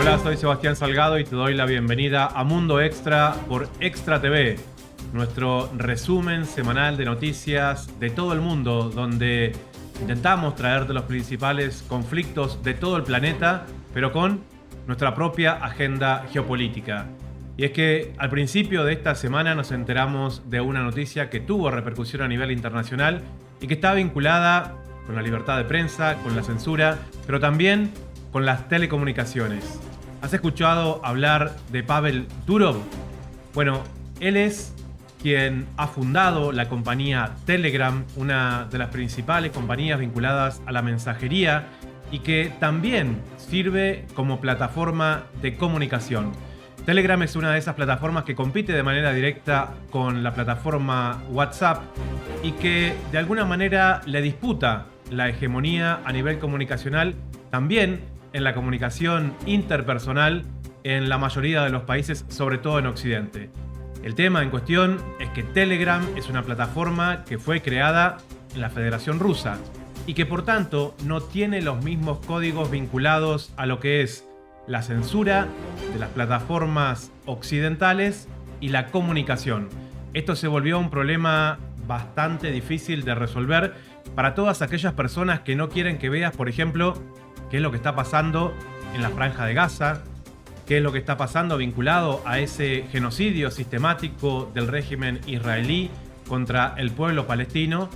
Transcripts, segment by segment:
Hola, soy Sebastián Salgado y te doy la bienvenida a Mundo Extra por Extra TV, nuestro resumen semanal de noticias de todo el mundo, donde intentamos traerte los principales conflictos de todo el planeta, pero con nuestra propia agenda geopolítica. Y es que al principio de esta semana nos enteramos de una noticia que tuvo repercusión a nivel internacional y que está vinculada con la libertad de prensa, con la censura, pero también con las telecomunicaciones. ¿Has escuchado hablar de Pavel Durov? Bueno, él es quien ha fundado la compañía Telegram, una de las principales compañías vinculadas a la mensajería y que también sirve como plataforma de comunicación. Telegram es una de esas plataformas que compite de manera directa con la plataforma WhatsApp y que de alguna manera le disputa la hegemonía a nivel comunicacional, también en la comunicación interpersonal en la mayoría de los países, sobre todo en Occidente. El tema en cuestión es que Telegram es una plataforma que fue creada en la Federación Rusa y que por tanto no tiene los mismos códigos vinculados a lo que es la censura de las plataformas occidentales y la comunicación. Esto se volvió un problema bastante difícil de resolver para todas aquellas personas que no quieren que veas, por ejemplo, qué es lo que está pasando en la Franja de Gaza, qué es lo que está pasando vinculado a ese genocidio sistemático del régimen israelí contra el pueblo palestino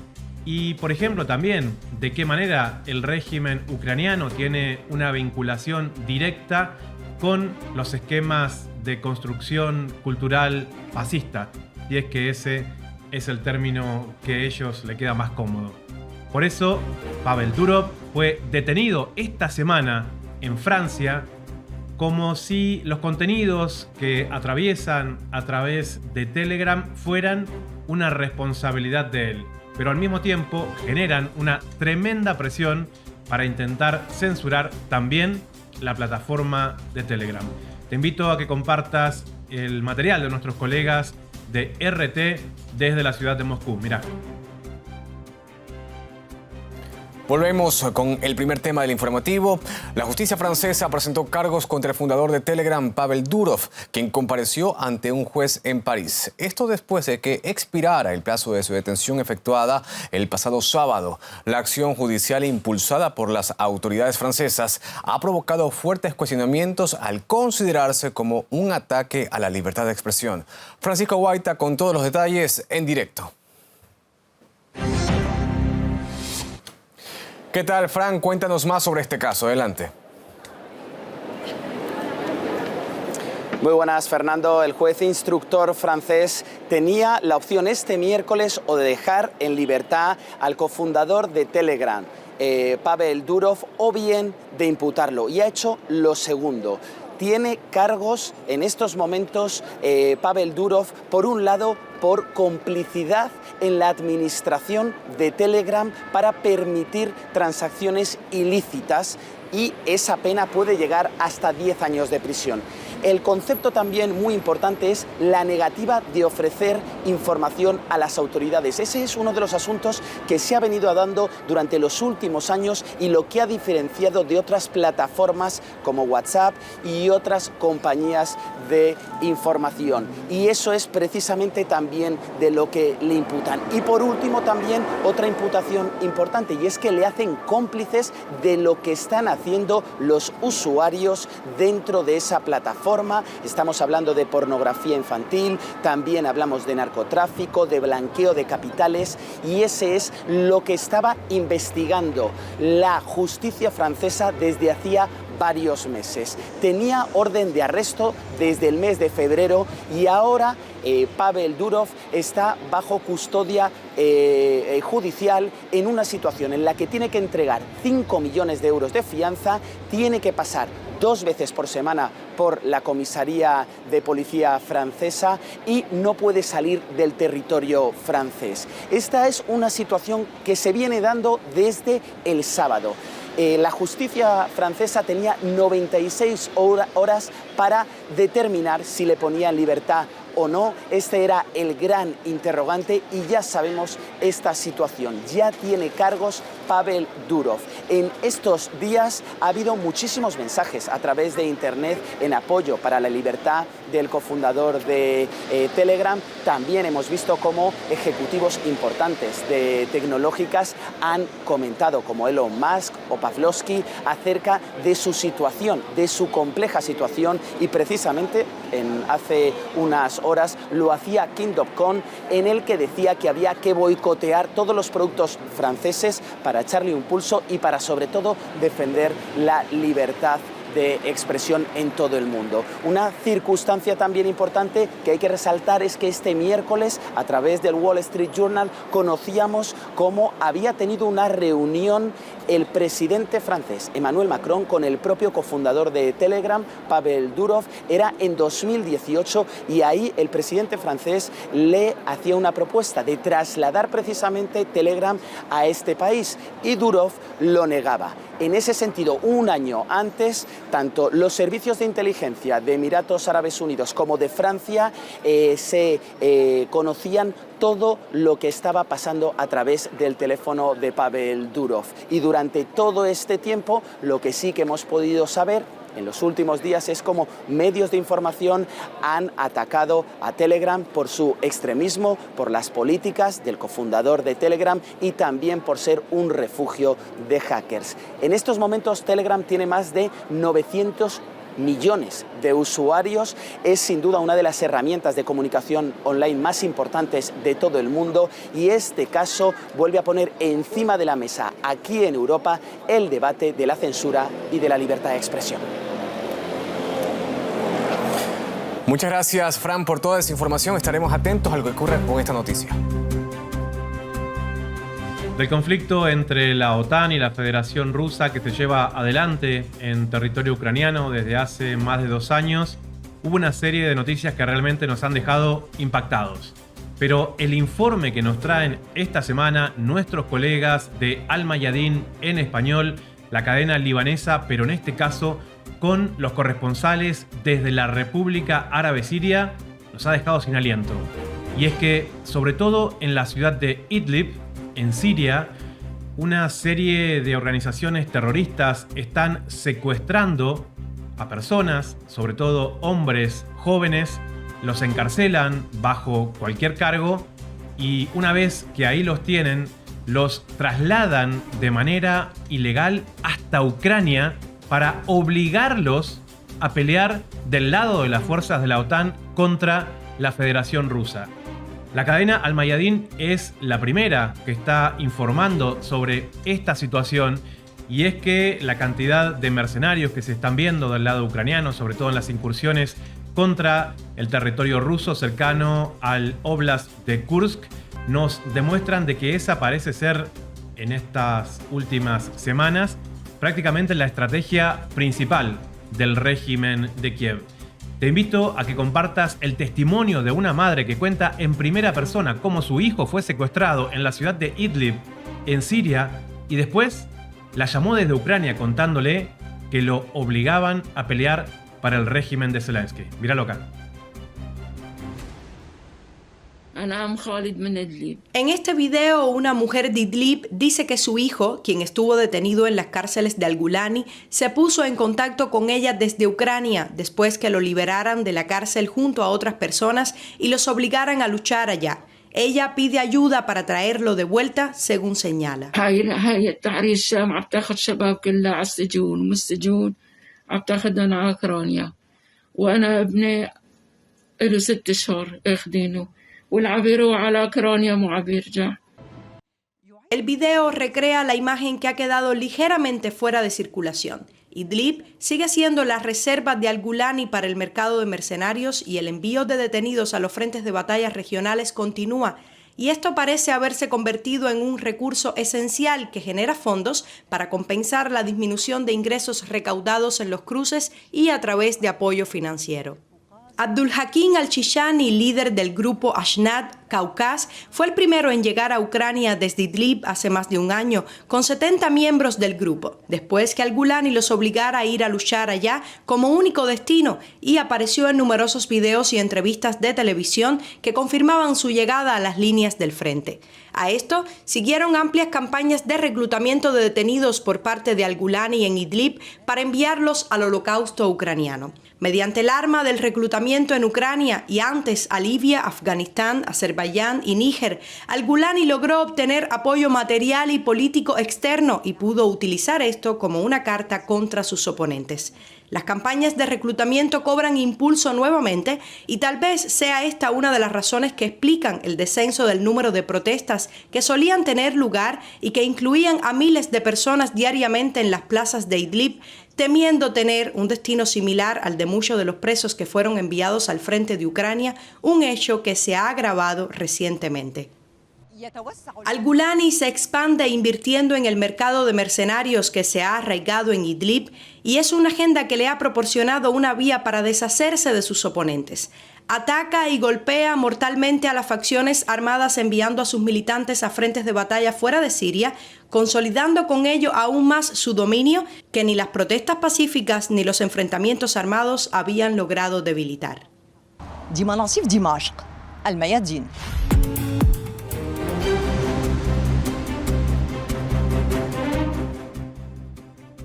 y, por ejemplo, también de qué manera el régimen ucraniano tiene una vinculación directa con los esquemas de construcción cultural fascista, y es que ese es el término que a ellos le queda más cómodo. Por eso, Pavel Durov fue detenido esta semana en Francia como si los contenidos que atraviesan a través de Telegram fueran una responsabilidad de él, pero al mismo tiempo generan una tremenda presión para intentar censurar también la plataforma de Telegram. Te invito a que compartas el material de nuestros colegas de RT desde la ciudad de Moscú. Mirá. Volvemos con el primer tema del informativo. La justicia francesa presentó cargos contra el fundador de Telegram, Pavel Durov, quien compareció ante un juez en París. Esto después de que expirara el plazo de su detención efectuada el pasado sábado. La acción judicial impulsada por las autoridades francesas ha provocado fuertes cuestionamientos al considerarse como un ataque a la libertad de expresión. Francisco Guaita con todos los detalles en directo. ¿Qué tal, Fran? Cuéntanos más sobre este caso. Adelante. Muy buenas, Fernando. El juez instructor francés tenía la opción este miércoles o de dejar en libertad al cofundador de Telegram, Pavel Durov, o bien de imputarlo. Y ha hecho lo segundo. Tiene cargos en estos momentos Pavel Durov, por un lado, por complicidad en la administración de Telegram para permitir transacciones ilícitas, y esa pena puede llegar hasta 10 años de prisión. El concepto también muy importante es la negativa de ofrecer información a las autoridades. Ese es uno de los asuntos que se ha venido dando durante los últimos años y lo que ha diferenciado de otras plataformas como WhatsApp y otras compañías de información. Y eso es precisamente también de lo que le imputan. Y por último también otra imputación importante, y es que le hacen cómplices de lo que están haciendo los usuarios dentro de esa plataforma. Estamos hablando de pornografía infantil, también hablamos de narcotráfico, de blanqueo de capitales, y ese es lo que estaba investigando la justicia francesa desde hacía varios meses. Tenía orden de arresto desde el mes de febrero y ahora Pavel Durov está bajo custodia judicial en una situación en la que tiene que entregar 5 millones de euros de fianza, tiene que pasar 2 veces por semana por la comisaría de policía francesa y no puede salir del territorio francés. Esta es una situación que se viene dando desde el sábado. La justicia francesa tenía 96 horas para determinar si le ponía en libertad o no? Este era el gran interrogante y ya sabemos esta situación. Ya tiene cargos Pavel Durov. En estos días ha habido muchísimos mensajes a través de Internet en apoyo para la libertad del cofundador de Telegram. También hemos visto cómo ejecutivos importantes de tecnológicas han comentado, como Elon Musk o Pavlovsky, acerca de su situación, de su compleja situación, y precisamente hace unas horas lo hacía Kingdom.com, en el que decía que había que boicotear todos los productos franceses para echarle un pulso y para sobre todo defender la libertad de expresión en todo el mundo. Una circunstancia también importante que hay que resaltar es que este miércoles, a través del Wall Street Journal, conocíamos cómo había tenido una reunión el presidente francés, Emmanuel Macron, con el propio cofundador de Telegram, Pavel Durov. Era en 2018 y ahí el presidente francés le hacía una propuesta de trasladar precisamente Telegram a este país y Durov lo negaba. En ese sentido, un año antes, tanto los servicios de inteligencia de Emiratos Árabes Unidos como de Francia se conocían todo lo que estaba pasando a través del teléfono de Pavel Durov. Y durante todo este tiempo, lo que sí que hemos podido saber en los últimos días es cómo medios de información han atacado a Telegram por su extremismo, por las políticas del cofundador de Telegram y también por ser un refugio de hackers. En estos momentos Telegram tiene más de 900 millones de usuarios, es sin duda una de las herramientas de comunicación online más importantes de todo el mundo y este caso vuelve a poner encima de la mesa aquí en Europa el debate de la censura y de la libertad de expresión. Muchas gracias, Fran, por toda esa información. Estaremos atentos a lo que ocurra con esta noticia. Del conflicto entre la OTAN y la Federación Rusa que se lleva adelante en territorio ucraniano desde hace más de 2 años, hubo una serie de noticias que realmente nos han dejado impactados. Pero el informe que nos traen esta semana nuestros colegas de Al Mayadin en español, la cadena libanesa, pero en este caso con los corresponsales desde la República Árabe Siria, nos ha dejado sin aliento. Y es que, sobre todo en la ciudad de Idlib, en Siria, una serie de organizaciones terroristas están secuestrando a personas, sobre todo hombres jóvenes, los encarcelan bajo cualquier cargo y una vez que ahí los tienen, los trasladan de manera ilegal hasta Ucrania para obligarlos a pelear del lado de las fuerzas de la OTAN contra la Federación Rusa. La cadena Al Mayadin es la primera que está informando sobre esta situación y es que la cantidad de mercenarios que se están viendo del lado ucraniano, sobre todo en las incursiones contra el territorio ruso cercano al Oblast de Kursk, nos demuestran de que esa parece ser, en estas últimas semanas, prácticamente la estrategia principal del régimen de Kiev. Te invito a que compartas el testimonio de una madre que cuenta en primera persona cómo su hijo fue secuestrado en la ciudad de Idlib, en Siria, y después la llamó desde Ucrania contándole que lo obligaban a pelear para el régimen de Zelensky. Míralo acá. En este video, una mujer de Idlib dice que su hijo, quien estuvo detenido en las cárceles de Al-Gulani, se puso en contacto con ella desde Ucrania después que lo liberaran de la cárcel junto a otras personas y los obligaran a luchar allá. Ella pide ayuda para traerlo de vuelta, según señala. El video recrea la imagen que ha quedado ligeramente fuera de circulación. Idlib sigue siendo la reserva de Al-Gulani para el mercado de mercenarios y el envío de detenidos a los frentes de batallas regionales continúa. Y esto parece haberse convertido en un recurso esencial que genera fondos para compensar la disminución de ingresos recaudados en los cruces y a través de apoyo financiero. Abdul Hakim al-Chishani, líder del grupo Ashnad, Kaukaz, fue el primero en llegar a Ucrania desde Idlib hace más de un año, con 70 miembros del grupo, después que al-Gulani los obligara a ir a luchar allá como único destino, y apareció en numerosos videos y entrevistas de televisión que confirmaban su llegada a las líneas del frente. A esto siguieron amplias campañas de reclutamiento de detenidos por parte de al-Gulani en Idlib para enviarlos al holocausto ucraniano. Mediante el arma del reclutamiento en Ucrania y antes a Libia, Afganistán, Azerbaiyán y Níger, al-Gulani logró obtener apoyo material y político externo y pudo utilizar esto como una carta contra sus oponentes. Las campañas de reclutamiento cobran impulso nuevamente y tal vez sea esta una de las razones que explican el descenso del número de protestas que solían tener lugar y que incluían a miles de personas diariamente en las plazas de Idlib, temiendo tener un destino similar al de muchos de los presos que fueron enviados al frente de Ucrania, un hecho que se ha agravado recientemente. Al-Gulani se expande invirtiendo en el mercado de mercenarios que se ha arraigado en Idlib y es una agenda que le ha proporcionado una vía para deshacerse de sus oponentes. Ataca y golpea mortalmente a las facciones armadas enviando a sus militantes a frentes de batalla fuera de Siria, consolidando con ello aún más su dominio que ni las protestas pacíficas ni los enfrentamientos armados habían logrado debilitar.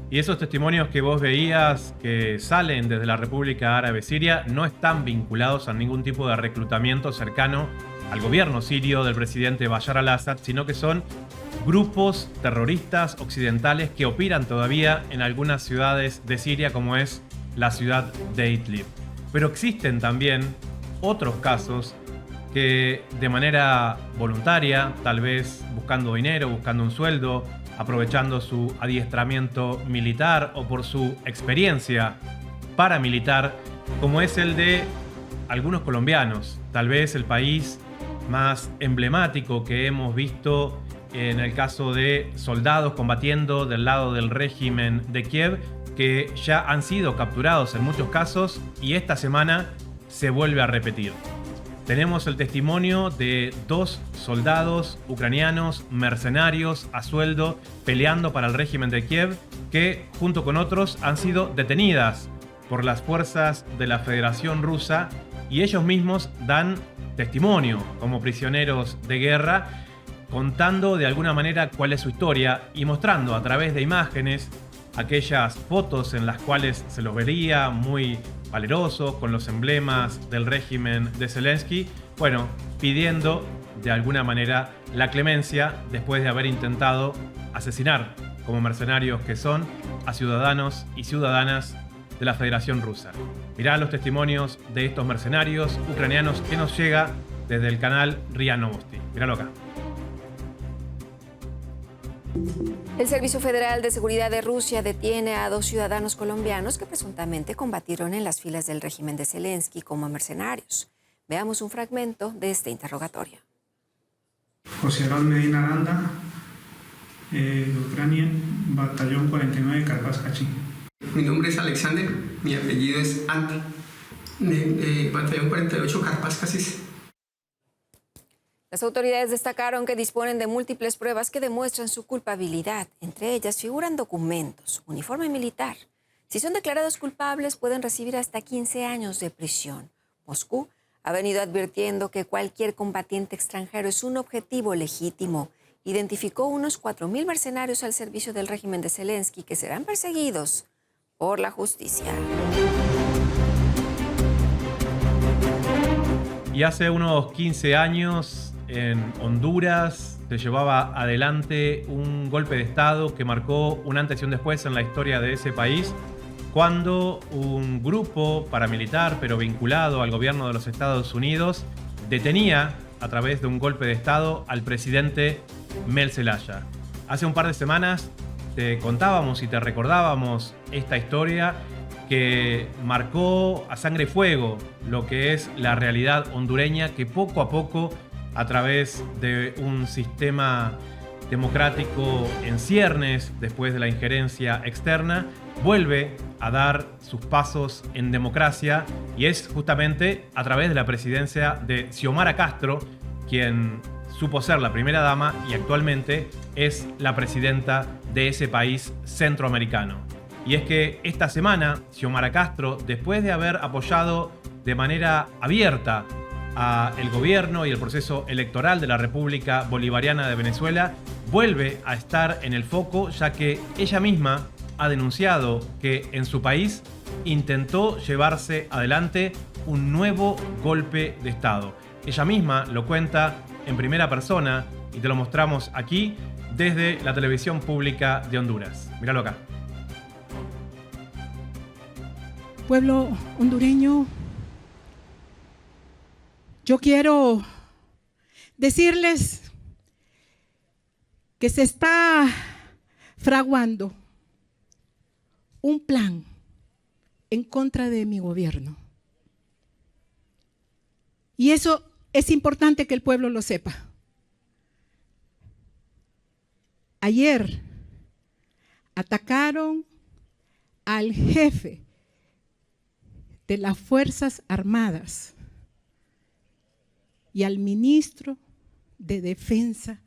Y esos testimonios que vos veías que salen desde la República Árabe Siria no están vinculados a ningún tipo de reclutamiento cercano al gobierno sirio del presidente Bashar al-Assad, sino que son grupos terroristas occidentales que operan todavía en algunas ciudades de Siria, como es la ciudad de Idlib. Pero existen también otros casos que de manera voluntaria, tal vez buscando dinero, buscando un sueldo, aprovechando su adiestramiento militar o por su experiencia paramilitar, como es el de algunos colombianos, tal vez el país más emblemático que hemos visto en el caso de soldados combatiendo del lado del régimen de Kiev, que ya han sido capturados en muchos casos y esta semana se vuelve a repetir. Tenemos el testimonio de 2 soldados ucranianos mercenarios a sueldo peleando para el régimen de Kiev que, junto con otros, han sido detenidas por las fuerzas de la Federación Rusa y ellos mismos dan testimonio como prisioneros de guerra, contando de alguna manera cuál es su historia y mostrando a través de imágenes aquellas fotos en las cuales se los vería muy valerosos, con los emblemas del régimen de Zelensky, bueno, pidiendo de alguna manera la clemencia después de haber intentado asesinar, como mercenarios que son, a ciudadanos y ciudadanas de la Federación Rusa. Mirá los testimonios de estos mercenarios ucranianos que nos llega desde el canal RIA Novosti. Míralo acá. El Servicio Federal de Seguridad de Rusia detiene a 2 ciudadanos colombianos que presuntamente combatieron en las filas del régimen de Zelensky como mercenarios. Veamos un fragmento de este interrogatorio. José Raúl Medina Aranda, de Ucrania, batallón 49 de Karabaj Kachin. Mi nombre es Alexander, mi apellido es Ante, de batallón 48 Karabaj Kachin. Las autoridades destacaron que disponen de múltiples pruebas que demuestran su culpabilidad. Entre ellas figuran documentos, uniforme militar. Si son declarados culpables, pueden recibir hasta 15 años de prisión. Moscú ha venido advirtiendo que cualquier combatiente extranjero es un objetivo legítimo. Identificó unos 4.000 mercenarios al servicio del régimen de Zelensky que serán perseguidos por la justicia. Y hace unos 15 años en Honduras se llevaba adelante un golpe de Estado que marcó un antes y un después en la historia de ese país, cuando un grupo paramilitar, pero vinculado al gobierno de los Estados Unidos, detenía a través de un golpe de Estado al presidente Mel Zelaya. Hace un par de semanas te contábamos y te recordábamos esta historia que marcó a sangre y fuego lo que es la realidad hondureña, que poco a poco, a través de un sistema democrático en ciernes, después de la injerencia externa, vuelve a dar sus pasos en democracia, y es justamente a través de la presidencia de Xiomara Castro, quien supo ser la primera dama y actualmente es la presidenta de ese país centroamericano. Y es que esta semana, Xiomara Castro, después de haber apoyado de manera abierta al gobierno y el proceso electoral de la República Bolivariana de Venezuela, vuelve a estar en el foco, ya que ella misma ha denunciado que en su país intentó llevarse adelante un nuevo golpe de Estado. Ella misma lo cuenta en primera persona y te lo mostramos aquí desde la televisión pública de Honduras. Míralo acá. Pueblo hondureño, yo quiero decirles que se está fraguando un plan en contra de mi gobierno. Y eso es importante que el pueblo lo sepa. Ayer atacaron al jefe de las Fuerzas Armadas y al ministro de Defensa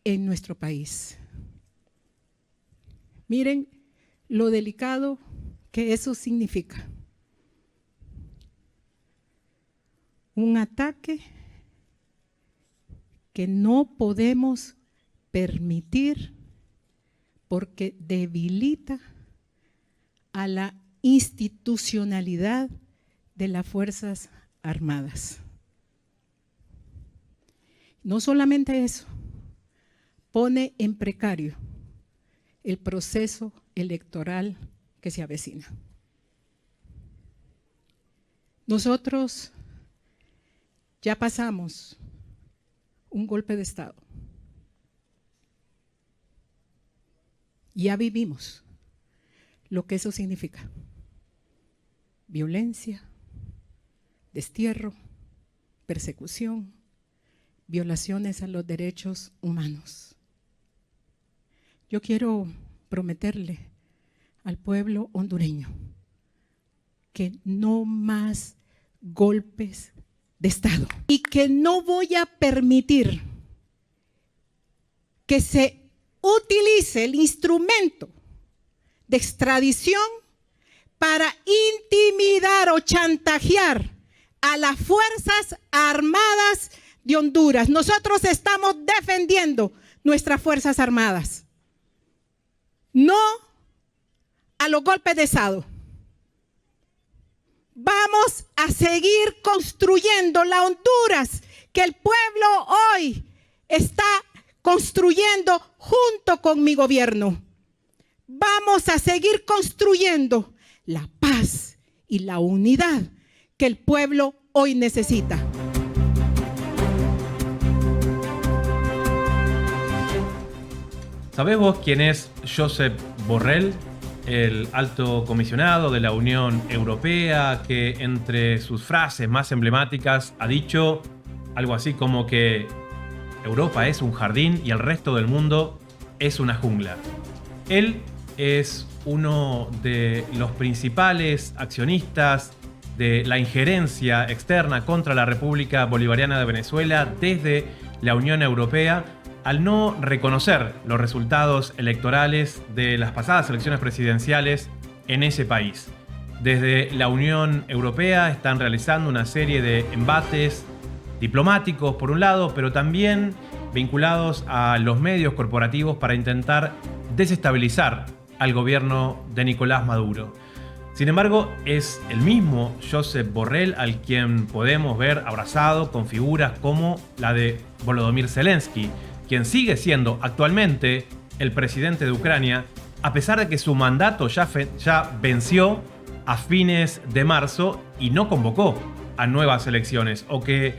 en nuestro país. Miren lo delicado que eso significa. Un ataque que no podemos permitir porque debilita a la institucionalidad de las Fuerzas Armadas. No solamente eso, pone en precario el proceso electoral que se avecina. Nosotros ya pasamos un golpe de Estado. Ya vivimos lo que eso significa. Violencia, destierro, persecución, violaciones a los derechos humanos. Yo quiero prometerle al pueblo hondureño que no más golpes de Estado y que no voy a permitir que se utilice el instrumento de extradición para intimidar o chantajear a las Fuerzas Armadas de Honduras. Nosotros estamos defendiendo nuestras Fuerzas Armadas, no a los golpes de Estado. Vamos a seguir construyendo la Honduras que el pueblo hoy está construyendo junto con mi gobierno. Vamos a seguir construyendo la paz y la unidad que el pueblo hoy necesita. ¿Sabés vos quién es Josep Borrell, el alto comisionado de la Unión Europea, que entre sus frases más emblemáticas ha dicho algo así como que Europa es un jardín y el resto del mundo es una jungla? Él es uno de los principales accionistas de la injerencia externa contra la República Bolivariana de Venezuela desde la Unión Europea, al no reconocer los resultados electorales de las pasadas elecciones presidenciales en ese país. Desde la Unión Europea están realizando una serie de embates diplomáticos por un lado, pero también vinculados a los medios corporativos para intentar desestabilizar al gobierno de Nicolás Maduro. Sin embargo, es el mismo Josep Borrell al quien podemos ver abrazado con figuras como la de Volodymyr Zelensky, quien sigue siendo actualmente el presidente de Ucrania, a pesar de que su mandato ya venció a fines de marzo y no convocó a nuevas elecciones, o que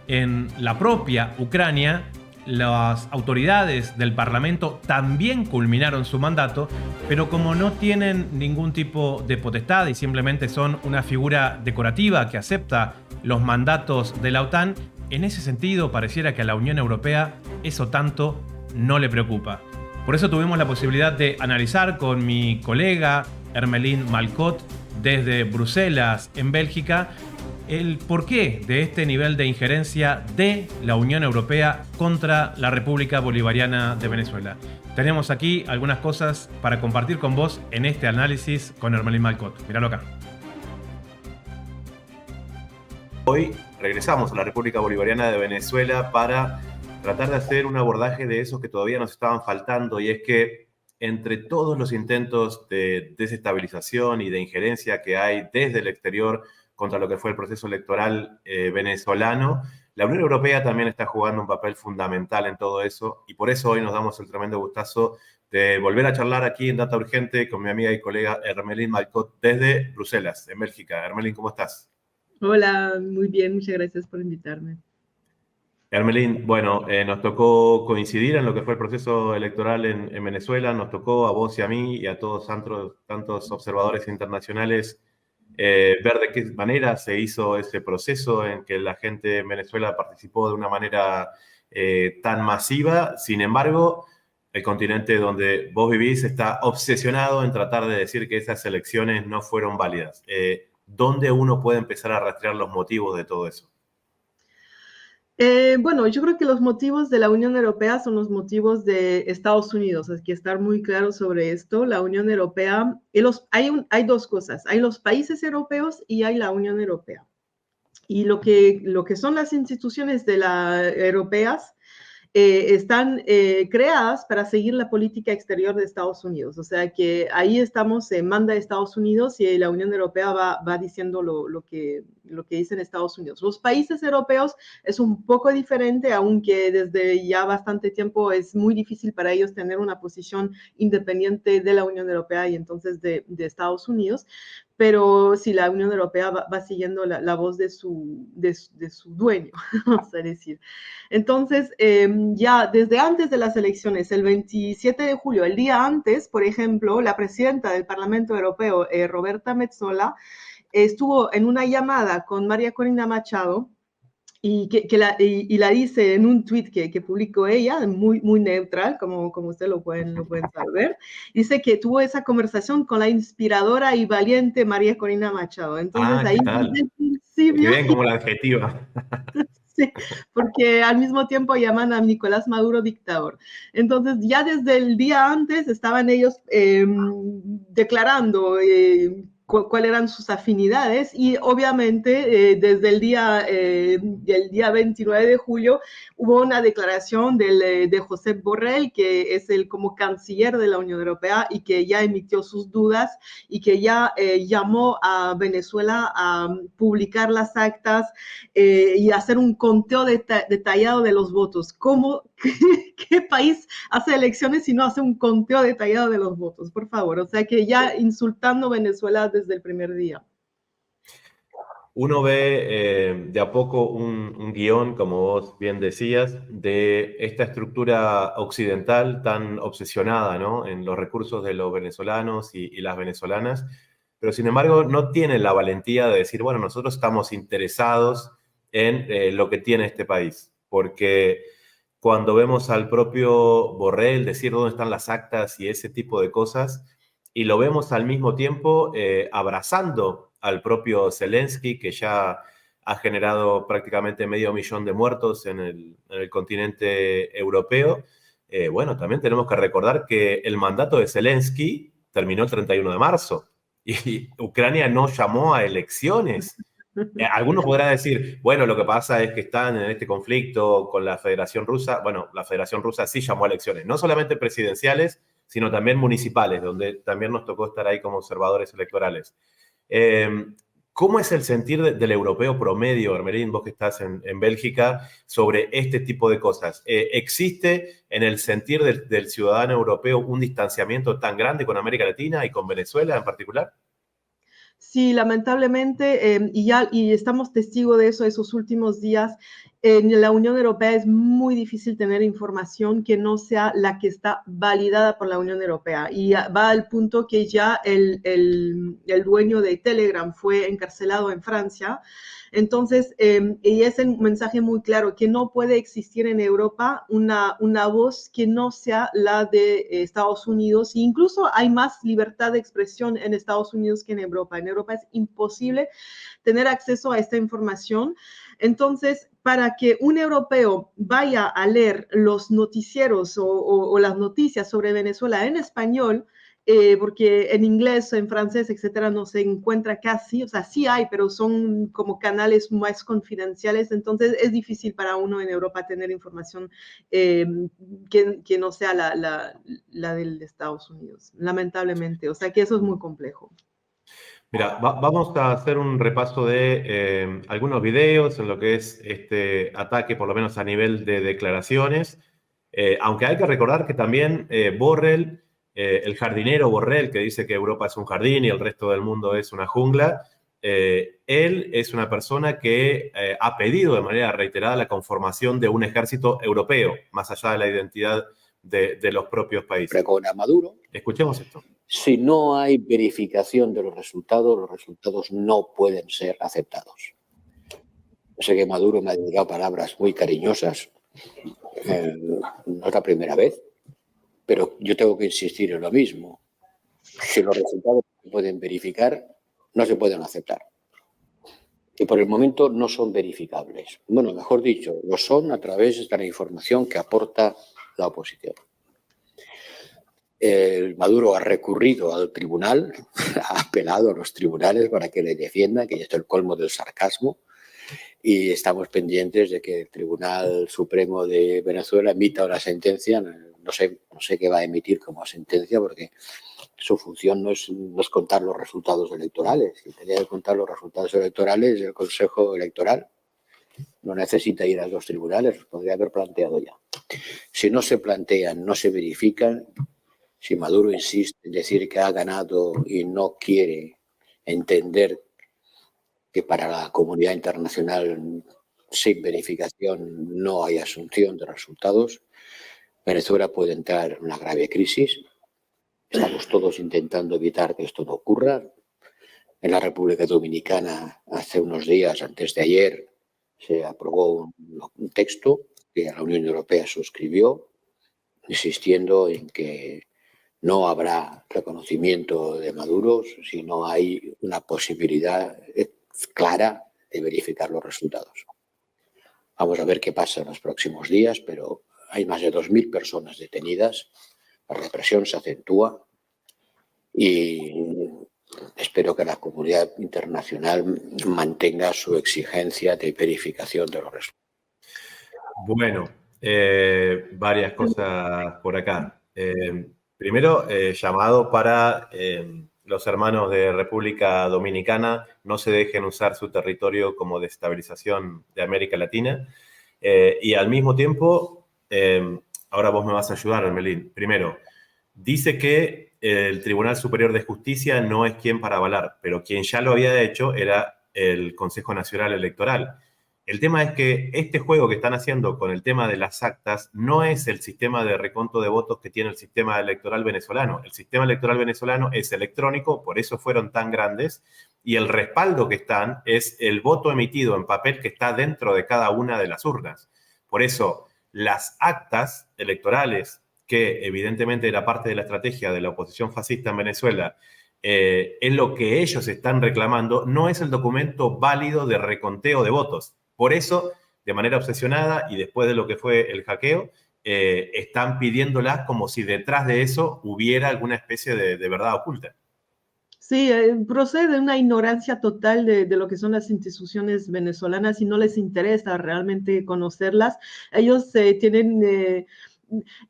en la propia Ucrania las autoridades del Parlamento también culminaron su mandato, pero como no tienen ningún tipo de potestad y simplemente son una figura decorativa que acepta los mandatos de la OTAN, en ese sentido pareciera que a la Unión Europea eso tanto no le preocupa. Por eso tuvimos la posibilidad de analizar con mi colega Hermelín Malcot desde Bruselas, en Bélgica, el porqué de este nivel de injerencia de la Unión Europea contra la República Bolivariana de Venezuela. Tenemos aquí algunas cosas para compartir con vos en este análisis con Hermelín Malcott. Míralo acá. Hoy regresamos a la República Bolivariana de Venezuela para tratar de hacer un abordaje de esos que todavía nos estaban faltando, y es que entre todos los intentos de desestabilización y de injerencia que hay desde el exterior contra lo que fue el proceso electoral venezolano, la Unión Europea también está jugando un papel fundamental en todo eso, y por eso hoy nos damos el tremendo gustazo de volver a charlar aquí en Data Urgente con mi amiga y colega Hermelín Malcott desde Bruselas, en Bélgica. Hermelín, ¿cómo estás? Hola, muy bien, muchas gracias por invitarme. Hermelín, bueno, nos tocó coincidir en lo que fue el proceso electoral en Venezuela, nos tocó a vos y a mí y a todos tantos observadores internacionales ver de qué manera se hizo ese proceso en que la gente en Venezuela participó de una manera tan masiva. Sin embargo, el continente donde vos vivís está obsesionado en tratar de decir que esas elecciones no fueron válidas. ¿Dónde uno puede empezar a rastrear los motivos de todo eso? Bueno, yo creo que los motivos de la Unión Europea son los motivos de Estados Unidos. Hay que estar muy claro sobre esto. La Unión Europea, hay dos cosas. Hay los países europeos y hay la Unión Europea. Y lo que son las instituciones europeas están creadas para seguir la política exterior de Estados Unidos. O sea que ahí manda Estados Unidos y la Unión Europea va diciendo lo que dicen Estados Unidos. Los países europeos es un poco diferente, aunque desde ya bastante tiempo es muy difícil para ellos tener una posición independiente de la Unión Europea y entonces de Estados Unidos. Pero si la Unión Europea va siguiendo la voz de su dueño, vamos a decir. Entonces, ya desde antes de las elecciones, el 27 de julio, el día antes, por ejemplo, la presidenta del Parlamento Europeo, Roberta Metsola, estuvo en una llamada con María Corina Machado, y la dice en un tweet que publicó ella, muy, muy neutral, como ustedes lo pueden saber. Dice que tuvo esa conversación con la inspiradora y valiente María Corina Machado. Entonces, ahí desde el principio... Bien como la adjetiva. Sí, porque al mismo tiempo llaman a Nicolás Maduro dictador. Entonces, ya desde el día antes estaban ellos declarando cuáles eran sus afinidades, y obviamente desde el día 29 de julio hubo una declaración de Josep Borrell, que es como canciller de la Unión Europea y que ya emitió sus dudas y que ya llamó a Venezuela a publicar las actas y hacer un conteo detallado de los votos. ¿Qué país hace elecciones si no hace un conteo detallado de los votos? Por favor, o sea que ya insultando a Venezuela desde el primer día. Uno ve de a poco un guión, como vos bien decías, de esta estructura occidental tan obsesionada, ¿no?, en los recursos de los venezolanos y las venezolanas, pero sin embargo no tienen la valentía de decir, bueno, nosotros estamos interesados en lo que tiene este país, porque cuando vemos al propio Borrell decir dónde están las actas y ese tipo de cosas, y lo vemos al mismo tiempo abrazando al propio Zelensky, que ya ha generado prácticamente 500.000 de muertos en el continente europeo. Bueno, también tenemos que recordar que el mandato de Zelensky terminó el 31 de marzo y Ucrania no llamó a elecciones. Algunos podrán decir, bueno, lo que pasa es que están en este conflicto con la Federación Rusa. Bueno, la Federación Rusa sí llamó a elecciones, no solamente presidenciales, sino también municipales, donde también nos tocó estar ahí como observadores electorales. ¿Cómo es el sentir del europeo promedio, Hermelín, vos que estás en Bélgica, sobre este tipo de cosas? ¿Existe en el sentir del ciudadano europeo un distanciamiento tan grande con América Latina y con Venezuela en particular? Sí, lamentablemente, y estamos testigos de eso esos últimos días. en la Unión Europea es muy difícil tener información que no sea la que está validada por la Unión Europea. Y va al punto que ya el dueño de Telegram fue encarcelado en Francia. Entonces, y es un mensaje muy claro, que no puede existir en Europa una voz que no sea la de Estados Unidos. E incluso hay más libertad de expresión en Estados Unidos que en Europa. En Europa es imposible tener acceso a esta información. Entonces, para que un europeo vaya a leer los noticieros o las noticias sobre Venezuela en español, porque en inglés, en francés, etcétera, no se encuentra casi, o sea, sí hay, pero son como canales más confidenciales, entonces es difícil para uno en Europa tener información que no sea la del Estados Unidos, lamentablemente, o sea que eso es muy complejo. Mira, vamos a hacer un repaso de algunos videos en lo que es este ataque, por lo menos a nivel de declaraciones. Aunque hay que recordar que también Borrell, el jardinero Borrell, que dice que Europa es un jardín y el resto del mundo es una jungla, él es una persona que ha pedido de manera reiterada la conformación de un ejército europeo, más allá de la identidad de los propios países. Con a Maduro. Escuchemos esto. Si no hay verificación de los resultados no pueden ser aceptados. Yo sé que Maduro me ha dedicado palabras muy cariñosas, no es la primera vez, pero yo tengo que insistir en lo mismo. Si los resultados no se pueden verificar, no se pueden aceptar. Y por el momento no son verificables. Bueno, mejor dicho, lo son a través de la información que aporta la oposición. Maduro ha recurrido al tribunal, ha apelado a los tribunales para que le defiendan, que ya es el colmo del sarcasmo, y estamos pendientes de que el Tribunal Supremo de Venezuela emita una sentencia. No sé qué va a emitir como sentencia, porque su función no es contar los resultados electorales. Si tenía que contar los resultados electorales, el Consejo Electoral no necesita ir a los tribunales, los podría haber planteado ya. Si no se plantean, no se verifican, si Maduro insiste en decir que ha ganado y no quiere entender que para la comunidad internacional sin verificación no hay asunción de resultados, Venezuela puede entrar en una grave crisis. Estamos todos intentando evitar que esto no ocurra. En la República Dominicana, hace unos días, antes de ayer, se aprobó un texto que la Unión Europea suscribió, insistiendo en que no habrá reconocimiento de Maduro si no hay una posibilidad clara de verificar los resultados. Vamos a ver qué pasa en los próximos días, pero hay más de 2.000 personas detenidas, la represión se acentúa y espero que la comunidad internacional mantenga su exigencia de verificación de los resultados. Bueno, varias cosas por acá. Primero, llamado para los hermanos de República Dominicana no se dejen usar su territorio como desestabilización de América Latina. Y al mismo tiempo, ahora vos me vas a ayudar, Hermelín. Primero, dice que el Tribunal Superior de Justicia no es quien para avalar, pero quien ya lo había hecho era el Consejo Nacional Electoral. El tema es que este juego que están haciendo con el tema de las actas no es el sistema de reconto de votos que tiene el sistema electoral venezolano. El sistema electoral venezolano es electrónico, por eso fueron tan grandes, y el respaldo que están es el voto emitido en papel que está dentro de cada una de las urnas. Por eso, las actas electorales, que evidentemente era parte de la estrategia de la oposición fascista en Venezuela, es lo que ellos están reclamando, no es el documento válido de reconteo de votos. Por eso, de manera obsesionada y después de lo que fue el hackeo, están pidiéndolas como si detrás de eso hubiera alguna especie de verdad oculta. Sí, procede de una ignorancia total de lo que son las instituciones venezolanas y no les interesa realmente conocerlas. Ellos tienen...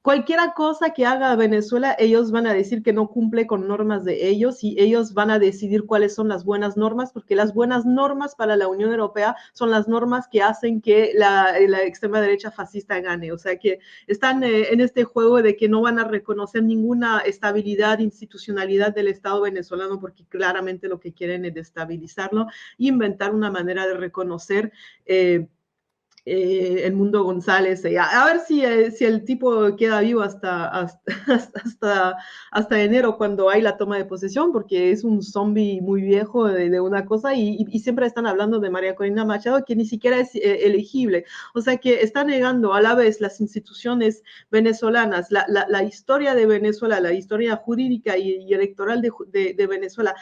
cualquier cosa que haga Venezuela, ellos van a decir que no cumple con normas de ellos y ellos van a decidir cuáles son las buenas normas, porque las buenas normas para la Unión Europea son las normas que hacen que la extrema derecha fascista gane. O sea que están en este juego de que no van a reconocer ninguna estabilidad, institucionalidad del Estado venezolano, porque claramente lo que quieren es destabilizarlo e inventar una manera de reconocer el Mundo González. A ver si el tipo queda vivo hasta enero, cuando hay la toma de posesión, porque es un zombie muy viejo de una cosa, y siempre están hablando de María Corina Machado, que ni siquiera es elegible. O sea, que está negando a la vez las instituciones venezolanas, la historia de Venezuela, la historia jurídica y electoral de Venezuela.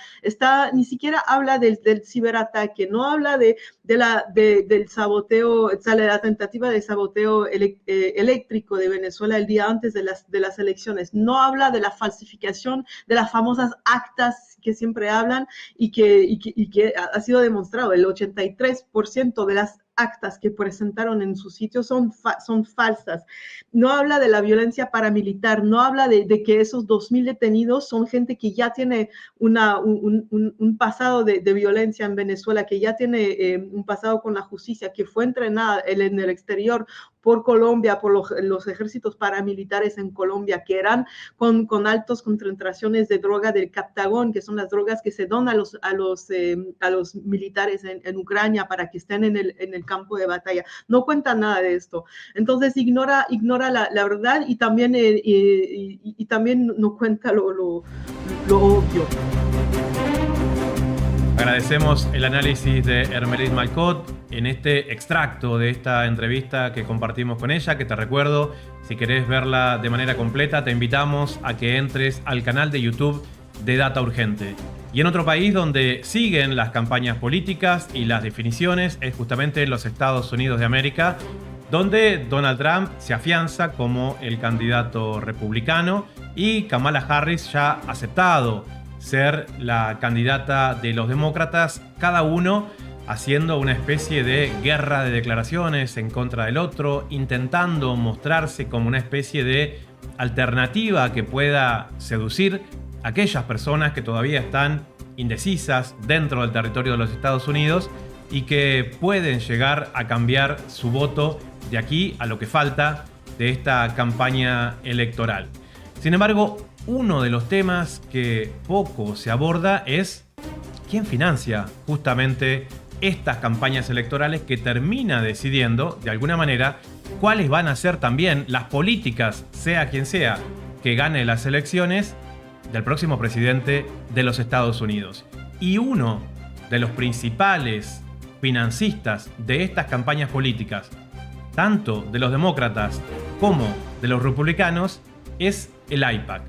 Ni siquiera habla del ciberataque, no habla del saboteo, la tentativa de saboteo eléctrico de Venezuela el día antes de las elecciones. No habla de la falsificación de las famosas actas que siempre hablan y que ha sido demostrado. El 83% de las actas que presentaron en su sitio son falsas. No habla de la violencia paramilitar, no habla de que esos 2.000 detenidos son gente que ya tiene un pasado de violencia en Venezuela, que ya tiene un pasado con la justicia, que fue entrenada en el exterior por Colombia, por los ejércitos paramilitares en Colombia, que eran con altas concentraciones de droga del Captagón, que son las drogas que se donan a los militares en Ucrania para que estén en el campo de batalla. No cuenta nada de esto. Entonces ignora la verdad, y también no cuenta lo obvio. Agradecemos el análisis de Hermelis Malcot en este extracto de esta entrevista que compartimos con ella, que te recuerdo, si querés verla de manera completa, te invitamos a que entres al canal de YouTube de Data Urgente. Y en otro país donde siguen las campañas políticas y las definiciones es justamente en los Estados Unidos de América, donde Donald Trump se afianza como el candidato republicano y Kamala Harris ya ha aceptado ser la candidata de los demócratas, cada uno haciendo una especie de guerra de declaraciones en contra del otro, intentando mostrarse como una especie de alternativa que pueda seducir a aquellas personas que todavía están indecisas dentro del territorio de los Estados Unidos y que pueden llegar a cambiar su voto de aquí a lo que falta de esta campaña electoral. Sin embargo, uno de los temas que poco se aborda es quién financia justamente estas campañas electorales, que termina decidiendo, de alguna manera, cuáles van a ser también las políticas, sea quien sea que gane las elecciones, del próximo presidente de los Estados Unidos. Y uno de los principales financistas de estas campañas políticas, tanto de los demócratas como de los republicanos, es el AIPAC.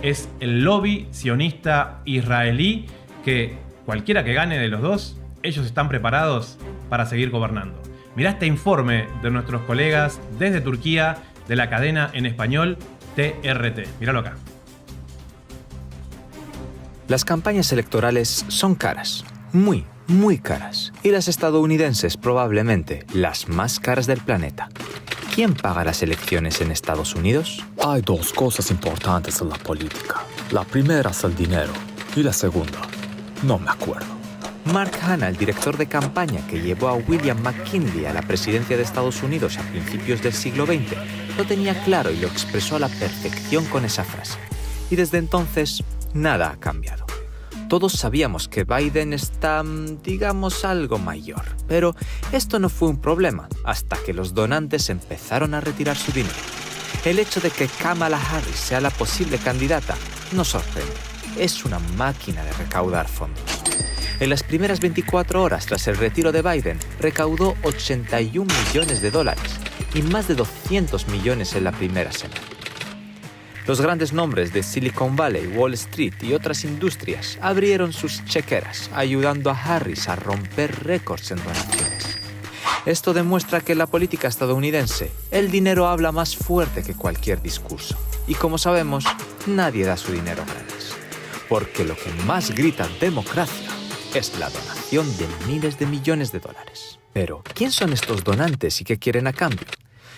Es el lobby sionista israelí que cualquiera que gane de los dos, ellos están preparados para seguir gobernando. Mirá este informe de nuestros colegas desde Turquía de la cadena en español TRT. Míralo acá. Las campañas electorales son caras, muy, muy caras. Y las estadounidenses probablemente las más caras del planeta. ¿Quién paga las elecciones en Estados Unidos? Hay dos cosas importantes en la política. La primera es el dinero y la segunda, no me acuerdo. Mark Hanna, el director de campaña que llevó a William McKinley a la presidencia de Estados Unidos a principios del siglo XX, lo tenía claro y lo expresó a la perfección con esa frase. Y desde entonces, nada ha cambiado. Todos sabíamos que Biden está, digamos, algo mayor. Pero esto no fue un problema hasta que los donantes empezaron a retirar su dinero. El hecho de que Kamala Harris sea la posible candidata no sorprende. Es una máquina de recaudar fondos. En las primeras 24 horas tras el retiro de Biden, recaudó $81 millones y más de 200 millones en la primera semana. Los grandes nombres de Silicon Valley, Wall Street y otras industrias abrieron sus chequeras, ayudando a Harris a romper récords en donaciones. Esto demuestra que en la política estadounidense el dinero habla más fuerte que cualquier discurso. Y como sabemos, nadie da su dinero gratis. Porque lo que más grita democracia es la donación de miles de millones de dólares. Pero, ¿quién son estos donantes y qué quieren a cambio?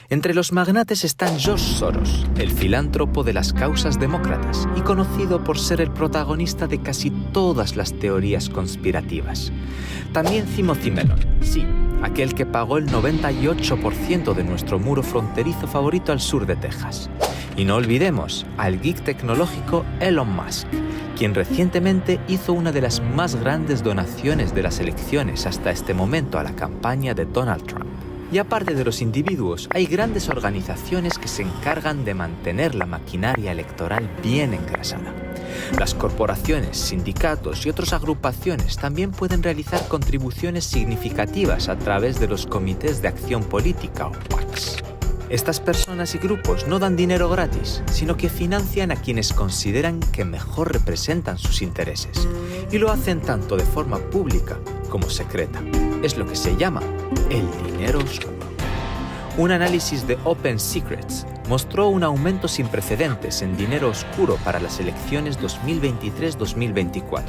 Entre los magnates están George Soros, el filántropo de las causas demócratas y conocido por ser el protagonista de casi todas las teorías conspirativas. También Timothy Mellon, sí, aquel que pagó el 98% de nuestro muro fronterizo favorito al sur de Texas. Y no olvidemos al geek tecnológico Elon Musk, quien recientemente hizo una de las más grandes donaciones de las elecciones hasta este momento a la campaña de Donald Trump. Y aparte de los individuos, hay grandes organizaciones que se encargan de mantener la maquinaria electoral bien engrasada. Las corporaciones, sindicatos y otras agrupaciones también pueden realizar contribuciones significativas a través de los comités de acción política o PACs. Estas personas y grupos no dan dinero gratis, sino que financian a quienes consideran que mejor representan sus intereses. Y lo hacen tanto de forma pública como secreta. Es lo que se llama el dinero oscuro. Un análisis de Open Secrets mostró un aumento sin precedentes en dinero oscuro para las elecciones 2023-2024,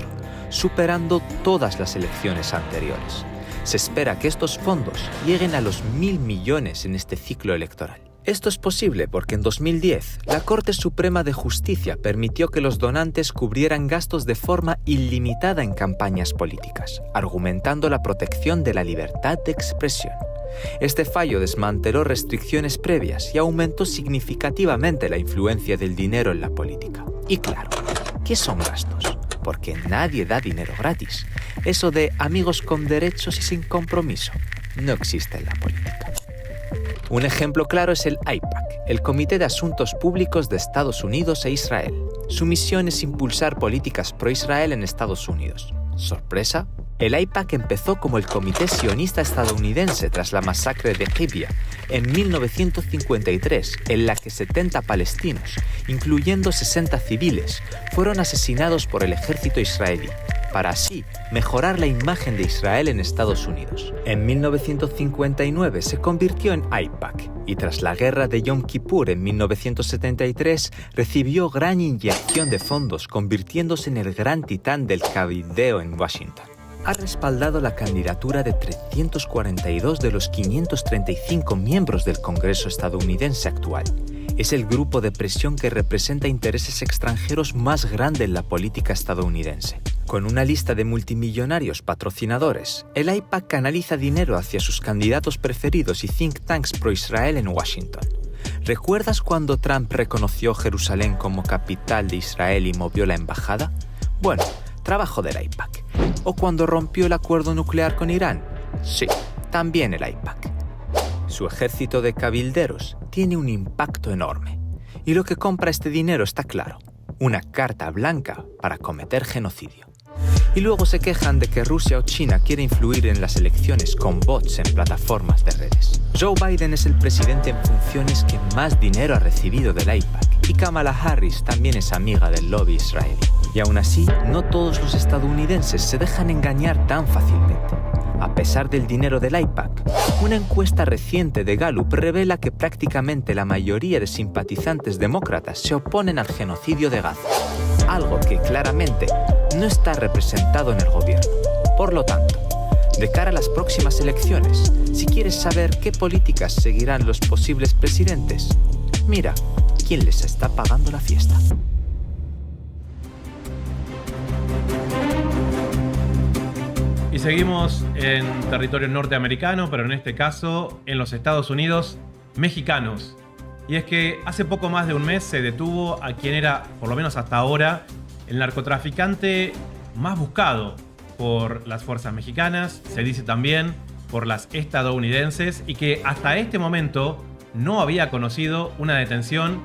superando todas las elecciones anteriores. Se espera que estos fondos lleguen a los 1.000 millones en este ciclo electoral. Esto es posible porque en 2010 la Corte Suprema de Justicia permitió que los donantes cubrieran gastos de forma ilimitada en campañas políticas, argumentando la protección de la libertad de expresión. Este fallo desmanteló restricciones previas y aumentó significativamente la influencia del dinero en la política. Y claro, ¿qué son gastos? Porque nadie da dinero gratis. Eso de amigos con derechos y sin compromiso no existe en la política. Un ejemplo claro es el AIPAC, el Comité de Asuntos Públicos de Estados Unidos e Israel. Su misión es impulsar políticas pro-Israel en Estados Unidos. ¿Sorpresa? El AIPAC empezó como el Comité Sionista Estadounidense tras la masacre de Gibeah en 1953, en la que 70 palestinos, incluyendo 60 civiles, fueron asesinados por el ejército israelí, para así mejorar la imagen de Israel en Estados Unidos. En 1959 se convirtió en AIPAC y tras la guerra de Yom Kippur en 1973 recibió gran inyección de fondos, convirtiéndose en el gran titán del cabildeo en Washington. Ha respaldado la candidatura de 342 de los 535 miembros del Congreso estadounidense actual. Es el grupo de presión que representa intereses extranjeros más grande en la política estadounidense. Con una lista de multimillonarios patrocinadores, el AIPAC canaliza dinero hacia sus candidatos preferidos y think tanks pro-Israel en Washington. ¿Recuerdas cuando Trump reconoció Jerusalén como capital de Israel y movió la embajada? Bueno, trabajo del AIPAC. ¿O cuando rompió el acuerdo nuclear con Irán? Sí, también el AIPAC. Su ejército de cabilderos tiene un impacto enorme. Y lo que compra este dinero está claro: una carta blanca para cometer genocidio. Y luego se quejan de que Rusia o China quiere influir en las elecciones con bots en plataformas de redes. Joe Biden es el presidente en funciones que más dinero ha recibido del AIPAC y Kamala Harris también es amiga del lobby israelí. Y aún así, no todos los estadounidenses se dejan engañar tan fácilmente. A pesar del dinero del AIPAC, una encuesta reciente de Gallup revela que prácticamente la mayoría de simpatizantes demócratas se oponen al genocidio de Gaza, algo que claramente no está representado en el gobierno. Por lo tanto, de cara a las próximas elecciones, si quieres saber qué políticas seguirán los posibles presidentes, mira quién les está pagando la fiesta. Y seguimos en territorio norteamericano, pero en este caso en los Estados Unidos mexicanos. Y es que hace poco más de un mes se detuvo a quien era, por lo menos hasta ahora, el narcotraficante más buscado por las fuerzas mexicanas, se dice también por las estadounidenses, y que hasta este momento no había conocido una detención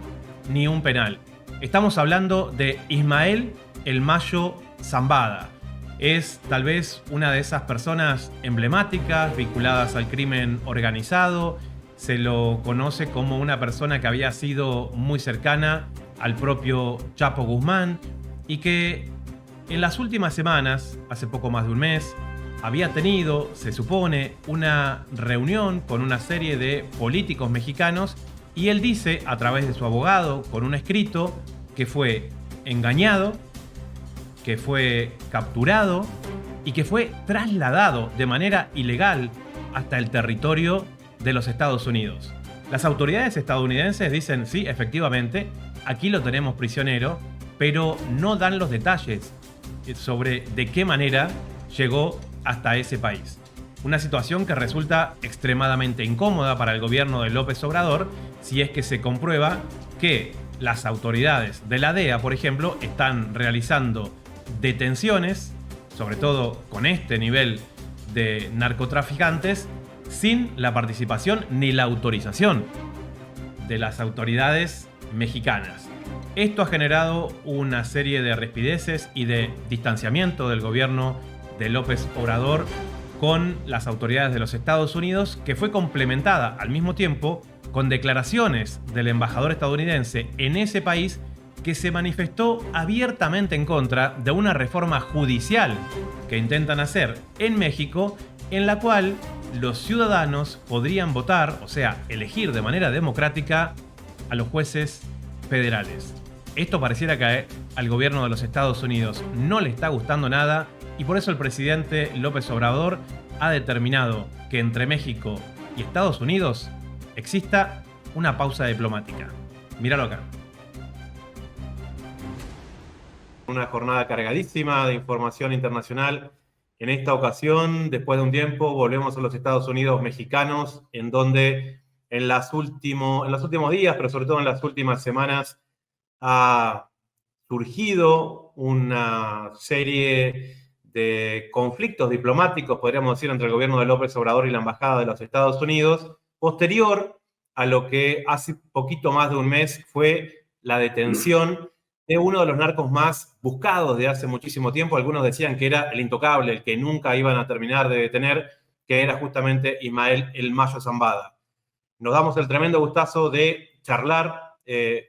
ni un penal. Estamos hablando de Ismael El Mayo Zambada. Es tal vez una de esas personas emblemáticas vinculadas al crimen organizado. Se lo conoce como una persona que había sido muy cercana al propio Chapo Guzmán y que en las últimas semanas, hace poco más de un mes, había tenido, se supone, una reunión con una serie de políticos mexicanos y él dice, a través de su abogado, con un escrito, que fue engañado, que fue capturado y que fue trasladado de manera ilegal hasta el territorio de los Estados Unidos. Las autoridades estadounidenses dicen, sí, efectivamente, aquí lo tenemos prisionero, pero no dan los detalles sobre de qué manera llegó hasta ese país. Una situación que resulta extremadamente incómoda para el gobierno de López Obrador si es que se comprueba que las autoridades de la DEA, por ejemplo, están realizando detenciones, sobre todo con este nivel de narcotraficantes, sin la participación ni la autorización de las autoridades mexicanas. Esto ha generado una serie de rispideces y de distanciamiento del gobierno de López Obrador con las autoridades de los Estados Unidos, que fue complementada al mismo tiempo con declaraciones del embajador estadounidense en ese país, que se manifestó abiertamente en contra de una reforma judicial que intentan hacer en México, en la cual los ciudadanos podrían votar, o sea, elegir de manera democrática a los jueces federales. Esto pareciera que al gobierno de los Estados Unidos no le está gustando nada, y por eso el presidente López Obrador ha determinado que entre México y Estados Unidos exista una pausa diplomática. Míralo acá. Una jornada cargadísima de información internacional. En esta ocasión, después de un tiempo, volvemos a los Estados Unidos mexicanos, en donde en los últimos días, pero sobre todo en las últimas semanas, ha surgido una serie de conflictos diplomáticos, podríamos decir, entre el gobierno de López Obrador y la Embajada de los Estados Unidos, posterior a lo que hace poquito más de un mes fue la detención de uno de los narcos más buscados de hace muchísimo tiempo. Algunos decían que era el intocable, el que nunca iban a terminar de detener, que era justamente Ismael El Mayo Zambada. Nos damos el tremendo gustazo de charlar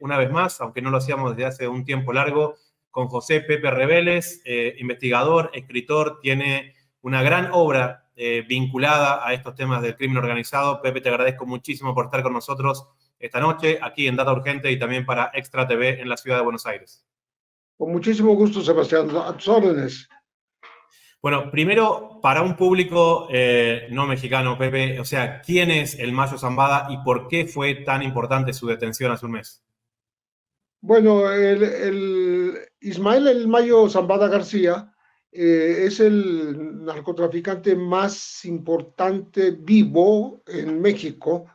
una vez más, aunque no lo hacíamos desde hace un tiempo largo, con José Pepe Reveles, investigador, escritor, tiene una gran obra vinculada a estos temas del crimen organizado. Pepe, te agradezco muchísimo por estar con nosotros esta noche, aquí en Data Urgente y también para Extra TV en la ciudad de Buenos Aires. Con muchísimo gusto, Sebastián, a tus órdenes. Bueno, primero, para un público no mexicano, Pepe, o sea, ¿quién es El Mayo Zambada y por qué fue tan importante su detención hace un mes? Bueno, el Ismael El Mayo Zambada García es el narcotraficante más importante vivo en México,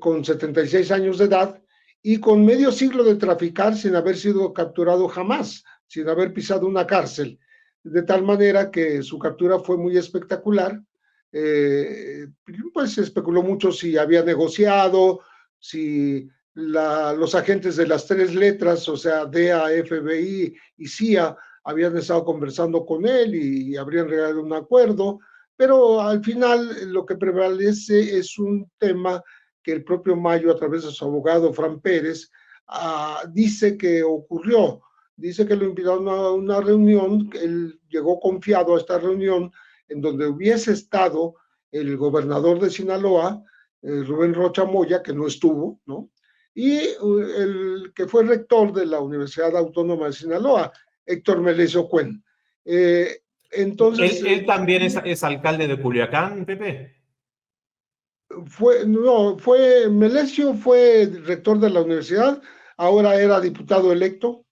con 76 años de edad y con medio siglo de traficar sin haber sido capturado jamás, sin haber pisado una cárcel. De tal manera que su captura fue muy espectacular. Pues se especuló mucho si había negociado, si los agentes de las tres letras, o sea, DEA, FBI y CIA, habían estado conversando con él y habrían llegado a un acuerdo, pero al final lo que prevalece es un tema que el propio Mayo, a través de su abogado, Fran Pérez, dice que ocurrió. Dice que lo invitaron a una reunión, él llegó confiado a esta reunión, en donde hubiese estado el gobernador de Sinaloa, Rubén Rocha Moya, que no estuvo, ¿no? Y el que fue rector de la Universidad Autónoma de Sinaloa, Héctor Melesio Cuen. Entonces, ¿Él también es alcalde de Culiacán, Pepe? Melesio fue rector de la universidad, ahora era diputado electo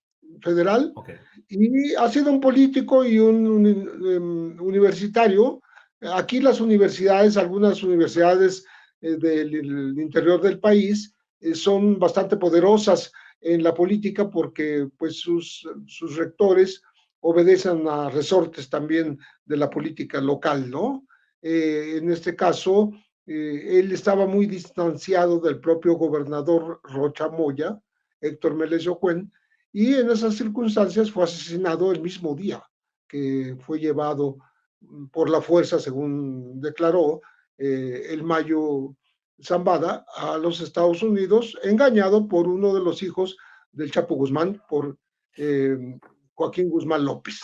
federal, okay. Y ha sido un político y un universitario. Aquí las universidades, algunas universidades del interior del país, son bastante poderosas en la política porque pues sus rectores obedecen a resortes también de la política local, ¿no? En este caso, él estaba muy distanciado del propio gobernador Rocha Moya, Héctor Melesio Cuen, y en esas circunstancias fue asesinado el mismo día que fue llevado por la fuerza, según declaró El Mayo Zambada, a los Estados Unidos, engañado por uno de los hijos del Chapo Guzmán, por Joaquín Guzmán López.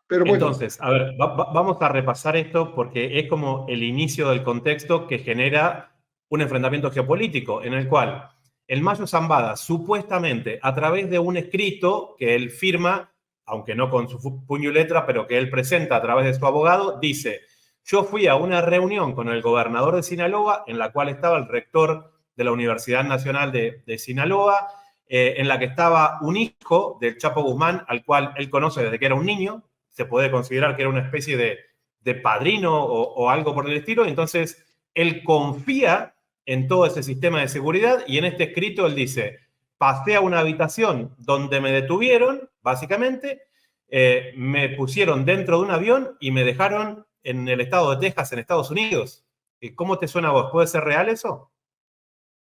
Pero bueno. Entonces, a ver, vamos a repasar esto porque es como el inicio del contexto que genera un enfrentamiento geopolítico en el cual El Mayo Zambada, supuestamente a través de un escrito que él firma, aunque no con su puño y letra, pero que él presenta a través de su abogado, dice: yo fui a una reunión con el gobernador de Sinaloa, en la cual estaba el rector de la Universidad Nacional de Sinaloa, en la que estaba un hijo del Chapo Guzmán, al cual él conoce desde que era un niño, se puede considerar que era una especie de padrino o algo por el estilo, entonces él confía en todo ese sistema de seguridad y en este escrito él dice: pasé a una habitación donde me detuvieron, básicamente, me pusieron dentro de un avión y me dejaron en el estado de Texas, en Estados Unidos. ¿Cómo te suena a vos? ¿Puede ser real eso?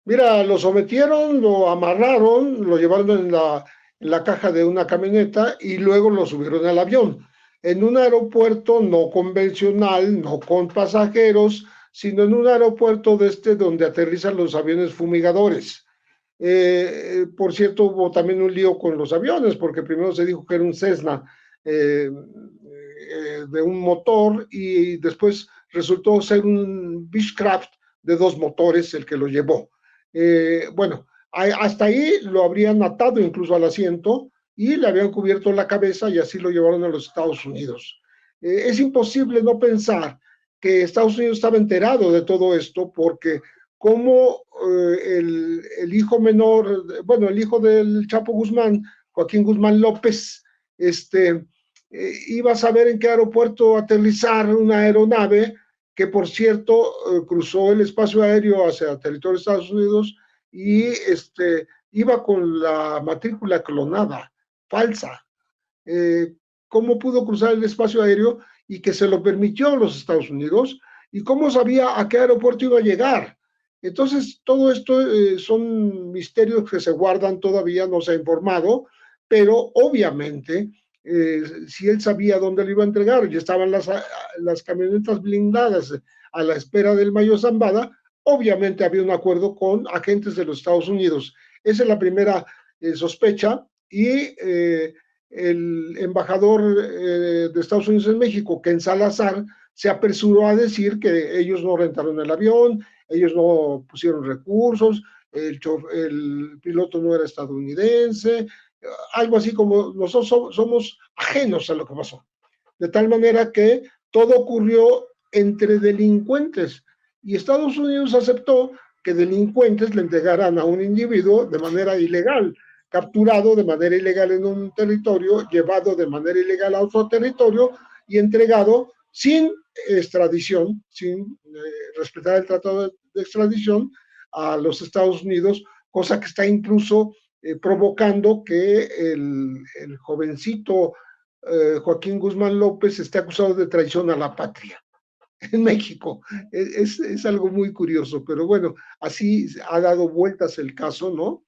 Mira, lo sometieron, lo amarraron, lo llevaron en la caja de una camioneta y luego lo subieron al avión. En un aeropuerto no convencional, no con pasajeros, sino en un aeropuerto donde aterrizan los aviones fumigadores. Por cierto, hubo también un lío con los aviones, porque primero se dijo que era un Cessna de un motor y después resultó ser un Beechcraft de 2 motores el que lo llevó. Bueno, hasta ahí lo habrían atado incluso al asiento y le habían cubierto la cabeza y así lo llevaron a los Estados Unidos. Es imposible no pensar que Estados Unidos estaba enterado de todo esto porque como el hijo menor, bueno, el hijo del Chapo Guzmán, Joaquín Guzmán López, iba a saber en qué aeropuerto aterrizar una aeronave que, por cierto, cruzó el espacio aéreo hacia territorio de Estados Unidos y iba con la matrícula clonada, falsa. ¿Cómo pudo cruzar el espacio aéreo y que se lo permitió a los Estados Unidos? ¿Y cómo sabía a qué aeropuerto iba a llegar? Entonces, todo esto son misterios que se guardan todavía, no se ha informado, pero obviamente, si él sabía dónde lo iba a entregar, y estaban las camionetas blindadas a la espera del Mayo Zambada, obviamente había un acuerdo con agentes de los Estados Unidos. Esa es la primera sospecha, y el embajador de Estados Unidos en México, Ken Salazar, se apresuró a decir que ellos no rentaron el avión, ellos no pusieron recursos, el piloto no era estadounidense, algo así como nosotros somos ajenos a lo que pasó. De tal manera que todo ocurrió entre delincuentes y Estados Unidos aceptó que delincuentes le entregaran a un individuo de manera ilegal, capturado de manera ilegal en un territorio, llevado de manera ilegal a otro territorio y entregado sin extradición, sin respetar el tratado de extradición a los Estados Unidos, cosa que está incluso provocando que el jovencito Joaquín Guzmán López esté acusado de traición a la patria en México. Es algo muy curioso, pero bueno, así ha dado vueltas el caso, ¿no?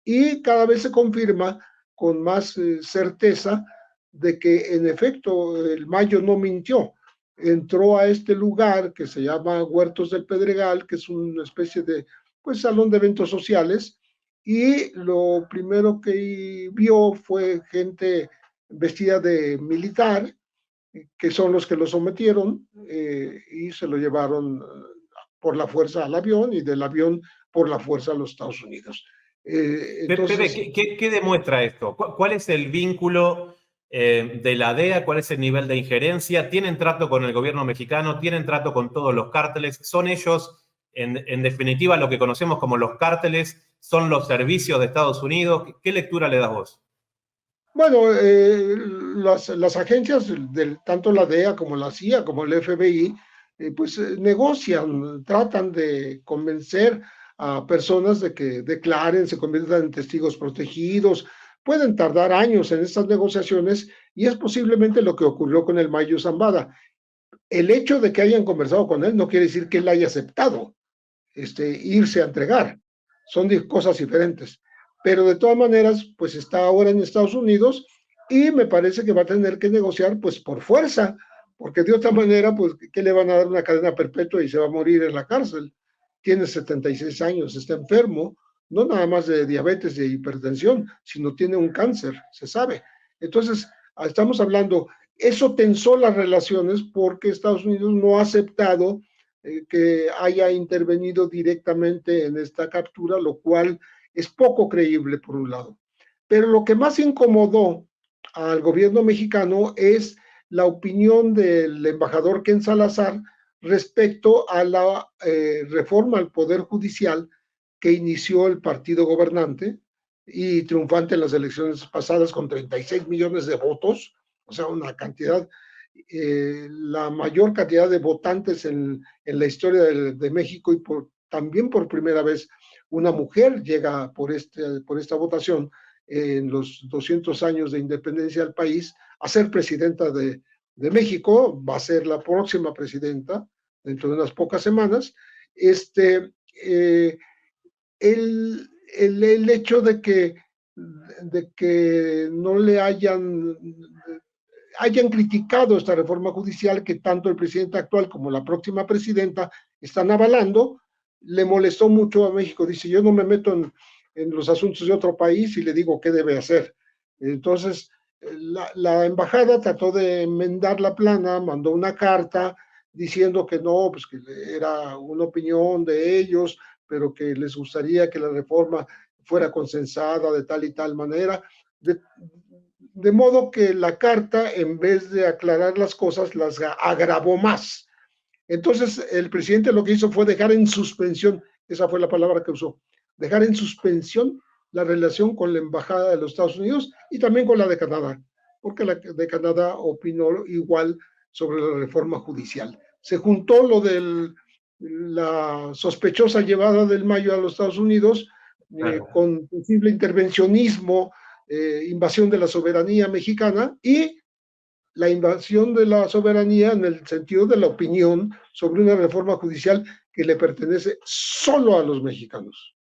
Y cada vez se confirma con más certeza de que en efecto el Mayo no mintió. Entró a este lugar que se llama Huertos del Pedregal, que es una especie de salón de eventos sociales, y lo primero que vio fue gente vestida de militar, que son los que lo sometieron, y se lo llevaron por la fuerza al avión y del avión por la fuerza a los Estados Unidos. Entonces, Pepe, ¿qué demuestra esto? ¿Cuál es el vínculo de la DEA? ¿Cuál es el nivel de injerencia? ¿Tienen trato con el gobierno mexicano? ¿Tienen trato con todos los cárteles? ¿Son ellos, en definitiva, lo que conocemos como los cárteles? ¿Son los servicios de Estados Unidos? ¿Qué lectura le das vos? Bueno, las agencias, tanto la DEA como la CIA, como el FBI, negocian, tratan de convencer a personas de que declaren, se conviertan en testigos protegidos. Pueden tardar años en estas negociaciones y es posiblemente lo que ocurrió con el Mayo Zambada. El hecho de que hayan conversado con él no quiere decir que él haya aceptado irse a entregar. Son cosas diferentes. Pero de todas maneras, está ahora en Estados Unidos y me parece que va a tener que negociar por fuerza, porque de otra manera, ¿qué le van a dar una cadena perpetua y se va a morir en la cárcel? Tiene 76 años, está enfermo, no nada más de diabetes, de hipertensión, sino tiene un cáncer, se sabe. Entonces, estamos hablando, eso tensó las relaciones porque Estados Unidos no ha aceptado que haya intervenido directamente en esta captura, lo cual es poco creíble por un lado. Pero lo que más incomodó al gobierno mexicano es la opinión del embajador Ken Salazar respecto a la reforma al Poder Judicial que inició el partido gobernante y triunfante en las elecciones pasadas con 36 millones de votos, o sea, una cantidad, la mayor cantidad de votantes en la historia de México y también por primera vez una mujer llega por esta votación en los 200 años de independencia del país a ser presidenta de México, va a ser la próxima presidenta dentro de unas pocas semanas, el hecho de que no le hayan criticado esta reforma judicial que tanto el presidente actual como la próxima presidenta están avalando, le molestó mucho a México. Dice, yo no me meto en los asuntos de otro país y le digo qué debe hacer. Entonces, la embajada trató de enmendar la plana, mandó una carta diciendo que no, pues que era una opinión de ellos, pero que les gustaría que la reforma fuera consensada de tal y tal manera, de modo que la carta, en vez de aclarar las cosas, las agravó más. Entonces, el presidente lo que hizo fue dejar en suspensión, esa fue la palabra que usó, dejar en suspensión la relación con la embajada de los Estados Unidos y también con la de Canadá, porque la de Canadá opinó igual sobre la reforma judicial. Se juntó lo de la sospechosa llevada del Mayo a los Estados Unidos, con posible intervencionismo, invasión de la soberanía mexicana y la invasión de la soberanía en el sentido de la opinión sobre una reforma judicial que le pertenece solo a los mexicanos.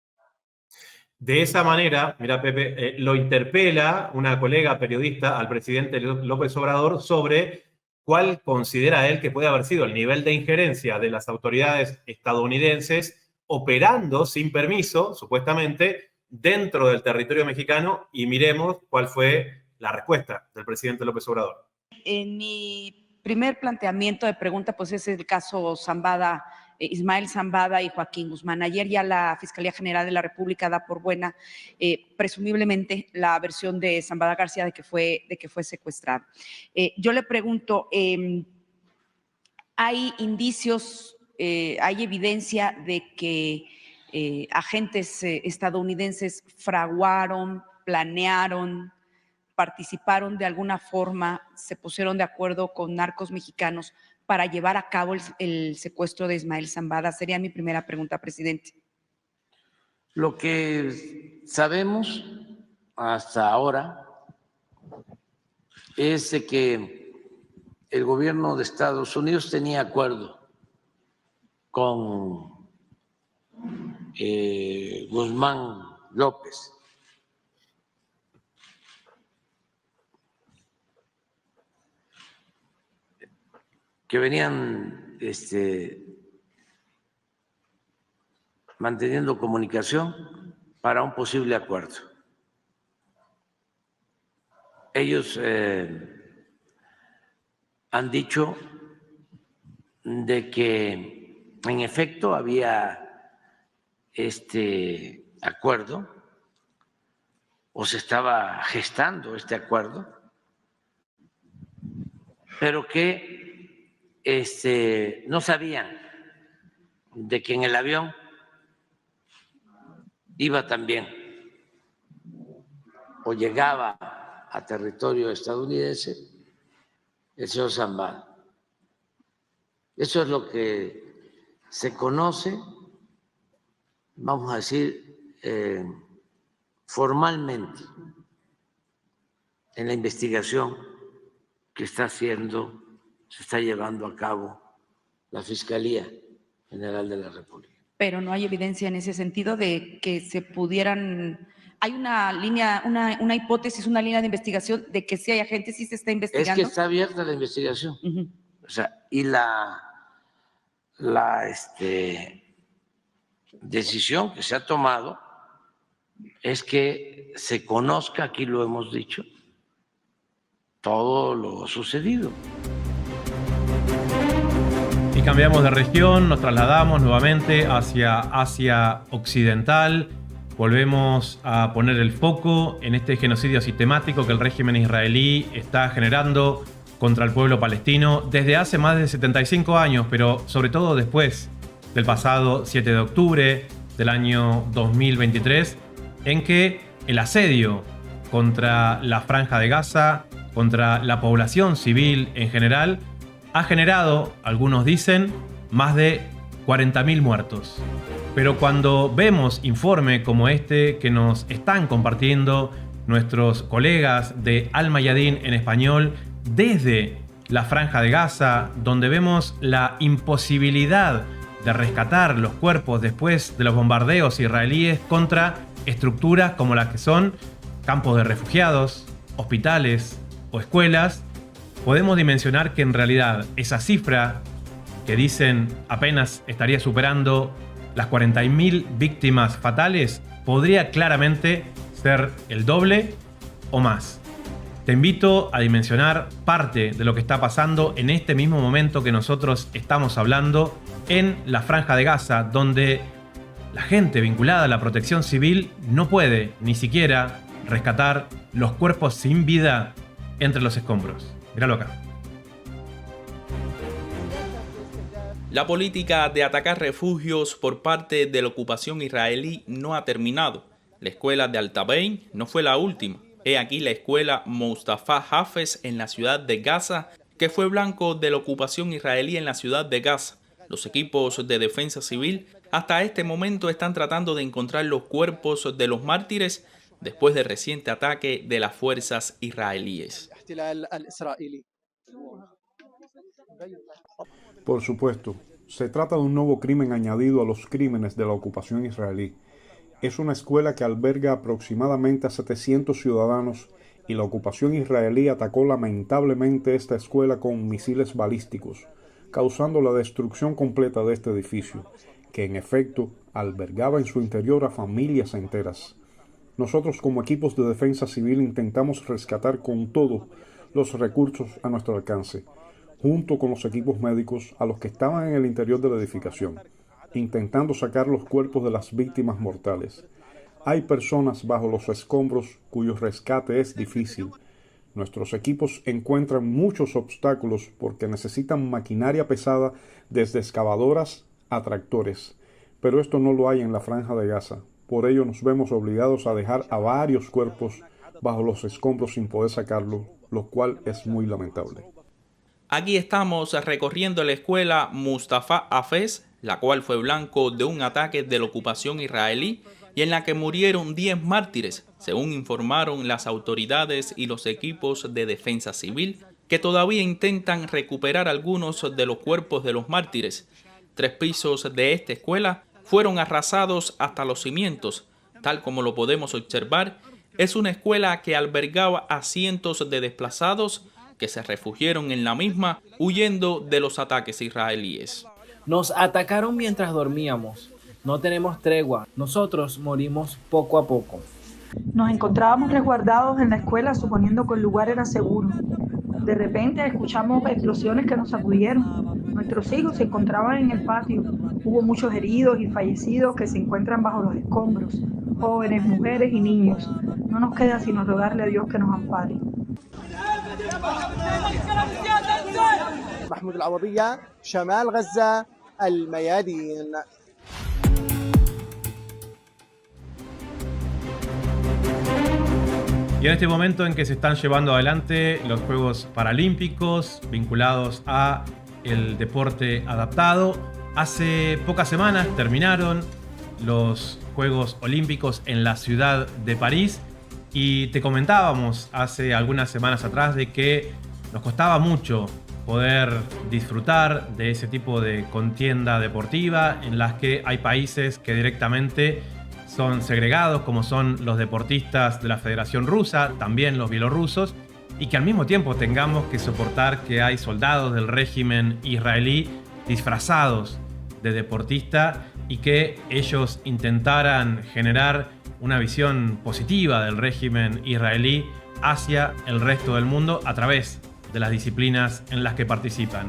De esa manera, mira Pepe, lo interpela una colega periodista al presidente López Obrador sobre cuál considera él que puede haber sido el nivel de injerencia de las autoridades estadounidenses operando sin permiso, supuestamente, dentro del territorio mexicano, y miremos cuál fue la respuesta del presidente López Obrador. En mi primer planteamiento de pregunta, pues es el caso Zambada, Ismael Zambada y Joaquín Guzmán. Ayer ya la Fiscalía General de la República da por buena, presumiblemente, la versión de Zambada García de que fue secuestrado. Yo le pregunto, ¿hay indicios, hay evidencia de que agentes estadounidenses fraguaron, planearon, participaron de alguna forma, se pusieron de acuerdo con narcos mexicanos para llevar a cabo el secuestro de Ismael Zambada? Sería mi primera pregunta, presidente. Lo que sabemos hasta ahora es de que el gobierno de Estados Unidos tenía acuerdo con Guzmán López que venían manteniendo comunicación para un posible acuerdo. Ellos han dicho de que en efecto había este acuerdo o se estaba gestando este acuerdo, pero que no sabían de que en el avión iba también o llegaba a territorio estadounidense el señor Zambada. Eso es lo que se conoce, vamos a decir, formalmente en la investigación que se está llevando a cabo la Fiscalía General de la República. Pero no hay evidencia en ese sentido de que se pudieran. Hay una línea, una hipótesis, una línea de investigación de que sí hay agentes, sí se está investigando. Es que está abierta la investigación. O sea, y la decisión que se ha tomado es que se conozca, aquí lo hemos dicho, todo lo sucedido. Y cambiamos de región, nos trasladamos nuevamente hacia Asia Occidental. Volvemos a poner el foco en este genocidio sistemático que el régimen israelí está generando contra el pueblo palestino desde hace más de 75 años, pero sobre todo después del pasado 7 de octubre del año 2023, en que el asedio contra la Franja de Gaza, contra la población civil en general, ha generado, algunos dicen, más de 40.000 muertos. Pero cuando vemos informes como este que nos están compartiendo nuestros colegas de Al Mayadin en español desde la Franja de Gaza, donde vemos la imposibilidad de rescatar los cuerpos después de los bombardeos israelíes contra estructuras como las que son campos de refugiados, hospitales o escuelas, podemos dimensionar que en realidad esa cifra que dicen apenas estaría superando las 40.000 víctimas fatales podría claramente ser el doble o más. Te invito a dimensionar parte de lo que está pasando en este mismo momento que nosotros estamos hablando en la Franja de Gaza, donde la gente vinculada a la protección civil no puede ni siquiera rescatar los cuerpos sin vida entre los escombros. Míralo acá. La política de atacar refugios por parte de la ocupación israelí no ha terminado. La escuela de Al-Tabain no fue la última. He aquí la escuela Mustafa Hafez en la ciudad de Gaza, que fue blanco de la ocupación israelí en la ciudad de Gaza. Los equipos de defensa civil hasta este momento están tratando de encontrar los cuerpos de los mártires después del reciente ataque de las fuerzas israelíes. Por supuesto, se trata de un nuevo crimen añadido a los crímenes de la ocupación israelí. Es una escuela que alberga aproximadamente a 700 ciudadanos y la ocupación israelí atacó lamentablemente esta escuela con misiles balísticos, causando la destrucción completa de este edificio, que en efecto albergaba en su interior a familias enteras. Nosotros como equipos de defensa civil intentamos rescatar con todos los recursos a nuestro alcance, junto con los equipos médicos a los que estaban en el interior de la edificación, intentando sacar los cuerpos de las víctimas mortales. Hay personas bajo los escombros cuyo rescate es difícil. Nuestros equipos encuentran muchos obstáculos porque necesitan maquinaria pesada desde excavadoras a tractores, pero esto no lo hay en la Franja de Gaza. Por ello nos vemos obligados a dejar a varios cuerpos bajo los escombros sin poder sacarlo, lo cual es muy lamentable. Aquí estamos recorriendo la escuela Mustafa Hafez, la cual fue blanco de un ataque de la ocupación israelí y en la que murieron 10 mártires, según informaron las autoridades y los equipos de defensa civil, que todavía intentan recuperar algunos de los cuerpos de los mártires. 3 pisos de esta escuela fueron arrasados hasta los cimientos. Tal como lo podemos observar, es una escuela que albergaba a cientos de desplazados que se refugiaron en la misma huyendo de los ataques israelíes. Nos atacaron mientras dormíamos. No tenemos tregua. Nosotros morimos poco a poco. Nos encontrábamos resguardados en la escuela suponiendo que el lugar era seguro. De repente escuchamos explosiones que nos sacudieron. Nuestros hijos se encontraban en el patio. Hubo muchos heridos y fallecidos que se encuentran bajo los escombros. Jóvenes, mujeres y niños. No nos queda sino rogarle a Dios que nos ampare. محمود العوضية شمال غزة الميادين. Y en este momento en que se están llevando adelante los Juegos Paralímpicos vinculados a el deporte adaptado, hace pocas semanas terminaron los Juegos Olímpicos en la ciudad de París y te comentábamos hace algunas semanas atrás de que nos costaba mucho poder disfrutar de ese tipo de contienda deportiva en las que hay países que directamente son segregados, como son los deportistas de la Federación Rusa, también los bielorrusos, y que al mismo tiempo tengamos que soportar que hay soldados del régimen israelí disfrazados de deportista y que ellos intentaran generar una visión positiva del régimen israelí hacia el resto del mundo a través de las disciplinas en las que participan.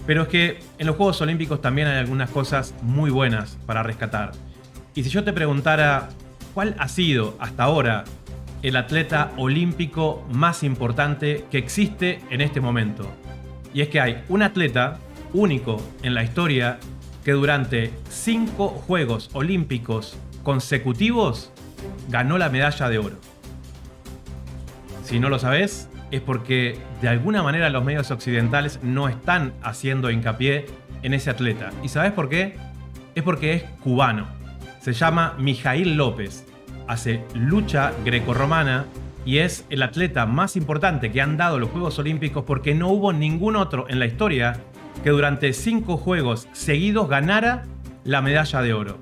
Pero es que en los Juegos Olímpicos también hay algunas cosas muy buenas para rescatar. Y si yo te preguntara cuál ha sido hasta ahora el atleta olímpico más importante que existe en este momento. Y es que hay un atleta único en la historia que durante 5 Juegos Olímpicos consecutivos ganó la medalla de oro. Si no lo sabés, es porque de alguna manera los medios occidentales no están haciendo hincapié en ese atleta. ¿Y sabés por qué? Es porque es cubano. Se llama Mijail López. Hace lucha grecorromana y es el atleta más importante que han dado los Juegos Olímpicos porque no hubo ningún otro en la historia que durante 5 juegos seguidos ganara la medalla de oro.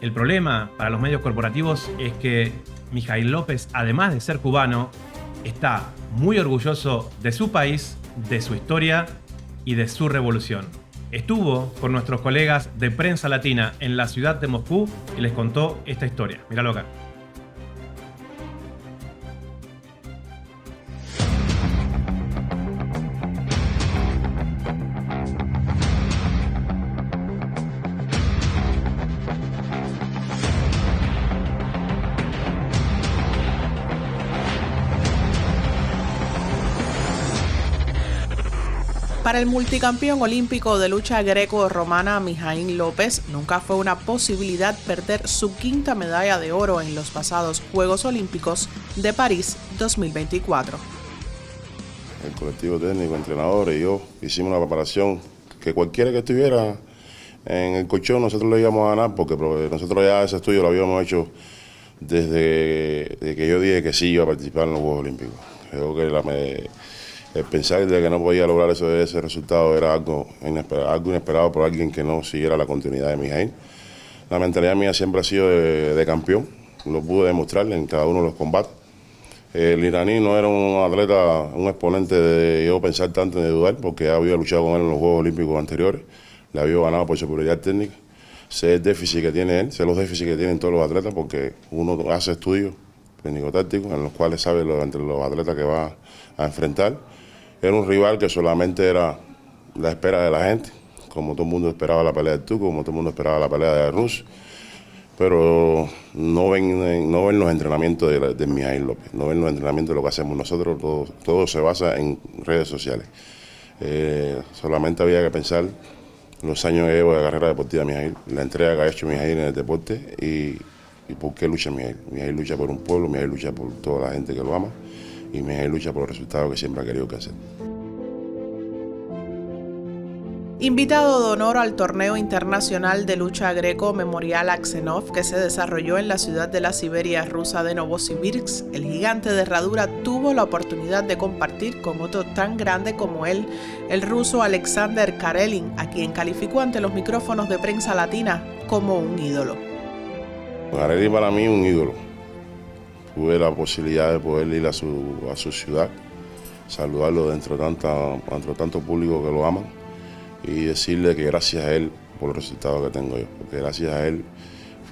El problema para los medios corporativos es que Mijaíl López, además de ser cubano, está muy orgulloso de su país, de su historia y de su revolución. Estuvo con nuestros colegas de Prensa Latina en la ciudad de Moscú y les contó esta historia. Míralo acá. Para el multicampeón olímpico de lucha greco-romana Mijaíl López, nunca fue una posibilidad perder su 5ª medalla de oro en los pasados Juegos Olímpicos de París 2024. El colectivo técnico, entrenadores y yo hicimos una preparación que cualquiera que estuviera en el colchón nosotros lo íbamos a ganar, porque nosotros ya ese estudio lo habíamos hecho desde que yo dije que sí iba a participar en los Juegos Olímpicos. Creo que el pensar de que no podía lograr ese resultado era algo inesperado por alguien que no siguiera la continuidad de Mijaíl. La mentalidad mía siempre ha sido de campeón, lo pude demostrar en cada uno de los combates. El iraní no era un atleta, un exponente de yo pensar tanto ni de dudar, porque ya había luchado con él en los Juegos Olímpicos anteriores, le había ganado por superioridad técnica. Sé el déficit que tiene él, sé los déficits que tienen todos los atletas, porque uno hace estudios técnico-tácticos en los cuales sabe entre los atletas que va a enfrentar. Era un rival que solamente era la espera de la gente, como todo el mundo esperaba la pelea de Tuco, como todo el mundo esperaba la pelea de Rus, pero no ven los entrenamientos de Mijaíl López, no ven los entrenamientos de lo que hacemos nosotros, todo se basa en redes sociales. Solamente había que pensar los años que llevo de carrera deportiva de Mijaíl, la entrega que ha hecho Mijaíl en el deporte y por qué lucha Mijaíl. Mijaíl lucha por un pueblo, Mijaíl lucha por toda la gente que lo ama y Mijaíl lucha por el resultado que siempre ha querido que hacer. Invitado de honor al torneo internacional de lucha greco Memorial Aksenov que se desarrolló en la ciudad de la Siberia rusa de Novosibirsk, el gigante de herradura tuvo la oportunidad de compartir con otro tan grande como él, el ruso Alexander Karelin, a quien calificó ante los micrófonos de Prensa Latina como un ídolo. Karelin para mí es un ídolo. Tuve la posibilidad de poder ir a su ciudad, saludarlo dentro de tanto público que lo aman, y decirle que gracias a él por los resultados que tengo yo, porque gracias a él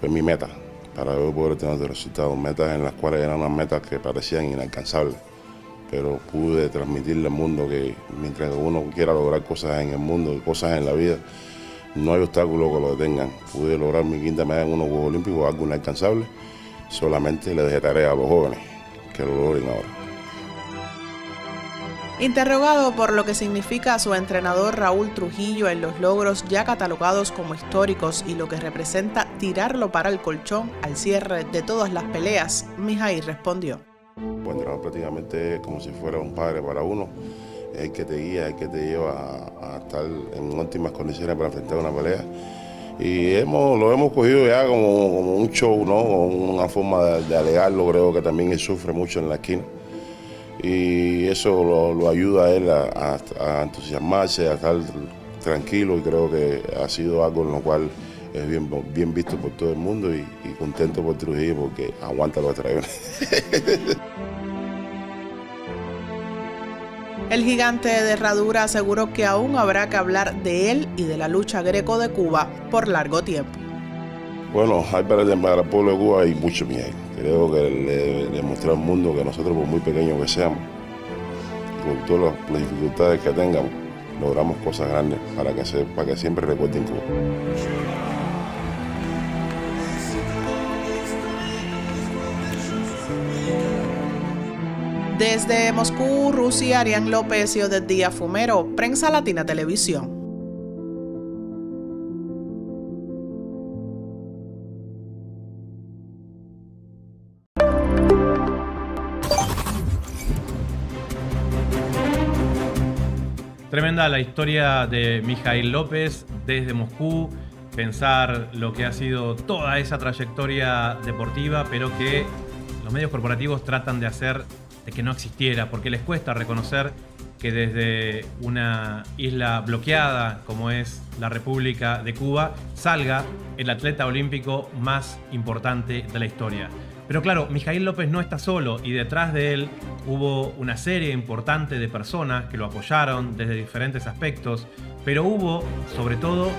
fue mi meta para yo poder tener estos resultados, metas en las cuales eran unas metas que parecían inalcanzables, pero pude transmitirle al mundo que mientras uno quiera lograr cosas en el mundo, cosas en la vida, no hay obstáculos que lo detengan. Pude lograr mi 5ª medalla en unos Juegos Olímpicos, algo inalcanzable, solamente le dejé tarea a los jóvenes que lo logren ahora. Interrogado por lo que significa su entrenador Raúl Trujillo en los logros ya catalogados como históricos y lo que representa tirarlo para el colchón al cierre de todas las peleas, Mijaíl respondió. El entrenador prácticamente es como si fuera un padre para uno, es el que te guía, el que te lleva a estar en óptimas condiciones para enfrentar una pelea. Y lo hemos cogido ya como un show, ¿no? Una forma de alegarlo, creo que también él sufre mucho en la esquina. Y eso lo ayuda a él a entusiasmarse, a estar tranquilo, y creo que ha sido algo en lo cual es bien visto por todo el mundo y contento por Trujillo porque aguanta los traidores. El gigante de herradura aseguró que aún habrá que hablar de él y de la lucha greco de Cuba por largo tiempo. Bueno, hay para el pueblo de Cuba hay mucho Mijaíl. Creo que le demostró al mundo que nosotros, por muy pequeños que seamos, con todas las dificultades que tengamos, logramos cosas grandes para que siempre recuerden Cuba. Desde Moscú, Rusia, Arián López y Oded Díaz Fumero, Prensa Latina Televisión. Tremenda la historia de Mijaíl López desde Moscú, pensar lo que ha sido toda esa trayectoria deportiva, pero que lo los medios corporativos tratan de hacer de que no existiera, porque les cuesta reconocer que desde una isla bloqueada como es la República de Cuba salga el atleta olímpico más importante de la historia. Pero claro, Mijaíl López no está solo y detrás de él hubo una serie importante de personas que lo apoyaron desde diferentes aspectos, pero hubo sobre todo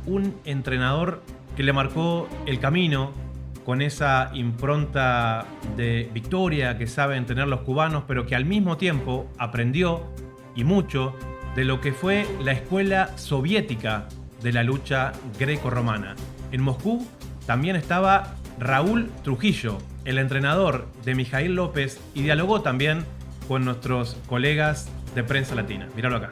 un entrenador que le marcó el camino con esa impronta de victoria que saben tener los cubanos, pero que al mismo tiempo aprendió, y mucho, de lo que fue la escuela soviética de la lucha greco-romana. En Moscú también estaba Raúl Trujillo, el entrenador de Mijaíl López, y dialogó también con nuestros colegas de Prensa Latina. Míralo acá.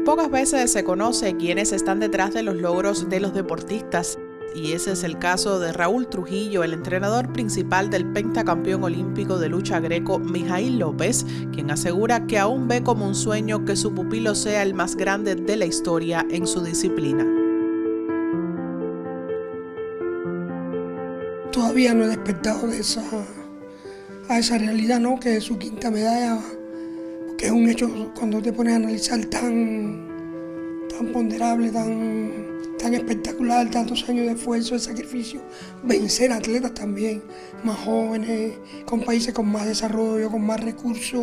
Pocas veces se conoce quiénes están detrás de los logros de los deportistas, y ese es el caso de Raúl Trujillo, el entrenador principal del pentacampeón olímpico de lucha greco Mijaíl López, quien asegura que aún ve como un sueño que su pupilo sea el más grande de la historia en su disciplina. Todavía no he despertado a esa realidad, ¿no? Que es su quinta medalla, que es un hecho cuando te pones a analizar tan ponderable, tan espectacular, tantos años de esfuerzo, de sacrificio, vencer atletas también, más jóvenes, con países con más desarrollo, con más recursos.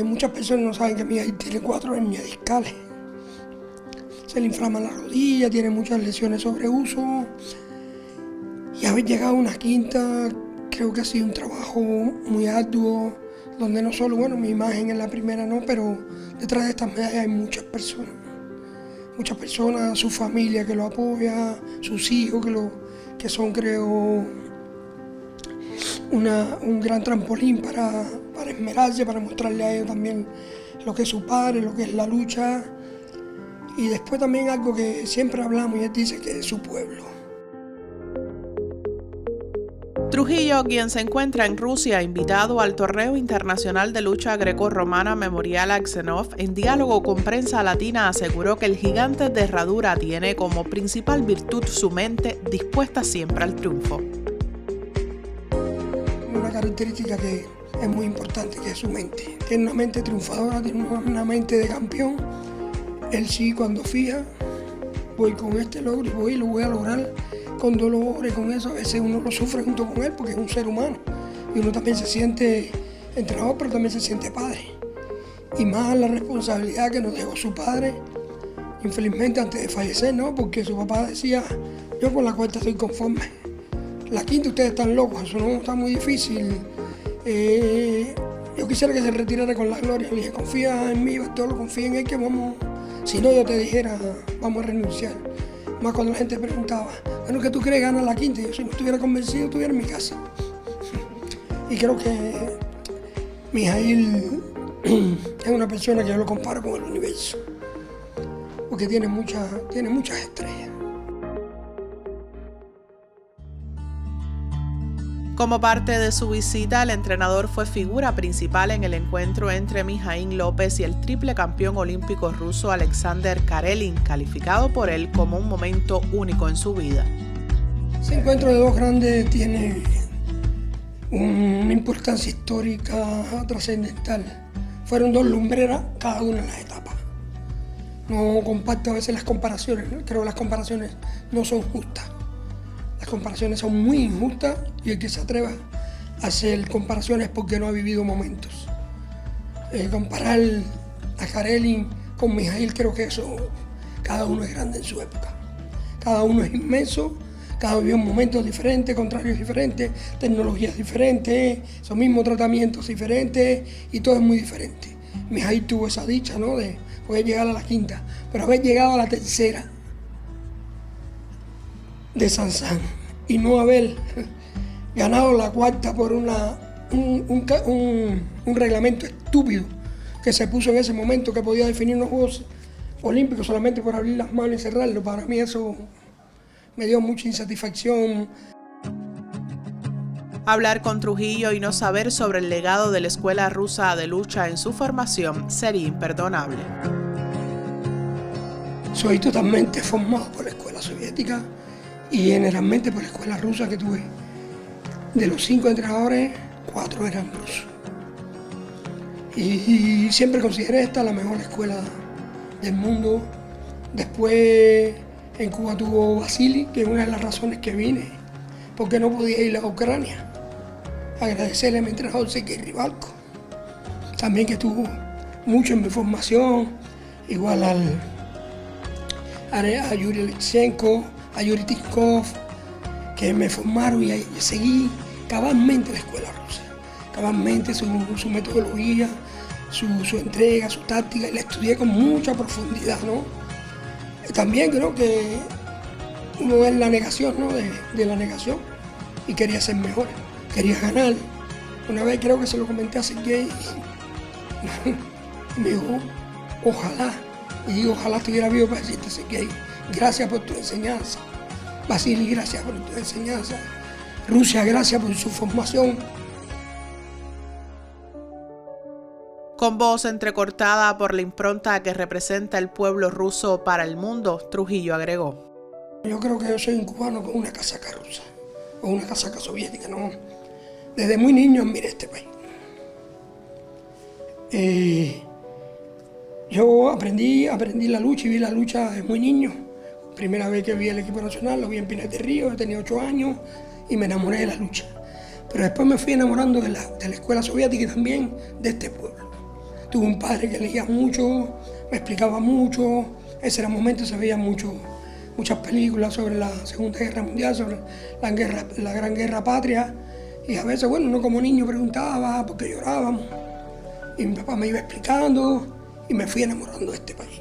Muchas personas no saben que Mijaíl tiene 4 hernias discales. Se le inflama la rodilla, tiene muchas lesiones sobre uso. Y haber llegado a una quinta, creo que ha sido un trabajo muy arduo, donde no solo, bueno, mi imagen es la primera, no, pero detrás de estas medallas hay muchas personas, su familia que lo apoya, sus hijos que son, creo, un gran trampolín para esmerarse, para mostrarle a ellos también lo que es su padre, lo que es la lucha, y después también algo que siempre hablamos y él dice que es su pueblo. Trujillo, quien se encuentra en Rusia, invitado al Torneo Internacional de Lucha Greco-Romana Memorial Aksenov, en diálogo con Prensa Latina aseguró que el gigante de herradura tiene como principal virtud su mente dispuesta siempre al triunfo. Una característica que es muy importante, que es su mente. Tiene una mente triunfadora, tiene una mente de campeón. Él sí, cuando fija, voy con este logro y lo voy a lograr. Con dolor y con eso, a veces uno lo sufre junto con él porque es un ser humano. Y uno también se siente entrenador, pero también se siente padre. Y más la responsabilidad que nos dejó su padre, infelizmente antes de fallecer, ¿no? Porque su papá decía, yo con la cuarta estoy conforme. La quinta ustedes están locos, eso no está muy difícil. Yo quisiera que se retirara con la gloria. Le dije, confía en mí, Bartolo, confía en él que vamos. Si no, yo te dijera, vamos a renunciar. Más cuando la gente preguntaba, bueno, ¿qué tú crees ganar la quinta? Yo si no estuviera convencido, estuviera en mi casa. Y creo que Mijaíl es una persona que yo lo comparo con el universo, porque tiene muchas estrellas. Como parte de su visita, el entrenador fue figura principal en el encuentro entre Mijaíl López y el triple campeón olímpico ruso Alexander Karelin, calificado por él como un momento único en su vida. Ese encuentro de dos grandes tiene una importancia histórica trascendental. Fueron dos lumbreras, cada una en las etapas. No comparto a veces las comparaciones, ¿no? Creo que las comparaciones no son justas. Las comparaciones son muy injustas y el que se atreva a hacer comparaciones porque no ha vivido momentos. Comparar a Karelin con Mijaíl, creo que eso, cada uno es grande en su época. Cada uno es inmenso, cada uno vive momentos diferentes, contrarios diferentes, tecnologías diferentes, esos mismos tratamientos diferentes y todo es muy diferente. Mijaíl tuvo esa dicha, ¿no?, de poder llegar a la quinta, pero haber llegado a la tercera de Sansan y no haber ganado la cuarta por un reglamento estúpido que se puso en ese momento, que podía definir los Juegos Olímpicos solamente por abrir las manos y cerrarlos. Para mí eso me dio mucha insatisfacción. Hablar con Trujillo y no saber sobre el legado de la escuela rusa de lucha en su formación sería imperdonable. Soy totalmente formado por la escuela soviética y generalmente por la escuela rusa que tuve. De los 5 entrenadores, 4 eran rusos. Y siempre consideré esta la mejor escuela del mundo. Después en Cuba tuvo Vasily, que es una de las razones que vine, porque no podía ir a Ucrania. Agradecerle a mi entrenador Sergei Ribalko, también que estuvo mucho en mi formación, igual a Yuri Alexenko, a Yuri Tikhov, que me formaron y seguí cabalmente la escuela rusa, cabalmente su metodología, su entrega, su táctica, y la estudié con mucha profundidad, ¿no? También creo que uno es la negación, ¿no? de la negación, y quería ser mejor. Quería ganar. Una vez creo que se lo comenté a Sergei y me dijo, ojalá. Y digo, ojalá estuviera vivo para decirte, Sergei, gracias por tu enseñanza. Vasily, gracias por tu enseñanza. Rusia, gracias por su formación. Con voz entrecortada por la impronta que representa el pueblo ruso para el mundo, Trujillo agregó: Yo creo que yo soy un cubano con una casaca rusa, o una casaca soviética, ¿no? Desde muy niño admiré este país. Yo aprendí la lucha y vi la lucha desde muy niño. Primera vez que vi el equipo nacional, lo vi en Pinar del Río, yo tenía 8 años y me enamoré de la lucha. Pero después me fui enamorando de la escuela soviética y también de este pueblo. Tuve un padre que leía mucho, me explicaba mucho. Ese era el momento, se veían muchas películas sobre la Segunda Guerra Mundial, sobre la Gran Guerra Patria. Y a veces, bueno, uno como niño preguntaba por qué llorábamos. Y mi papá me iba explicando y me fui enamorando de este país.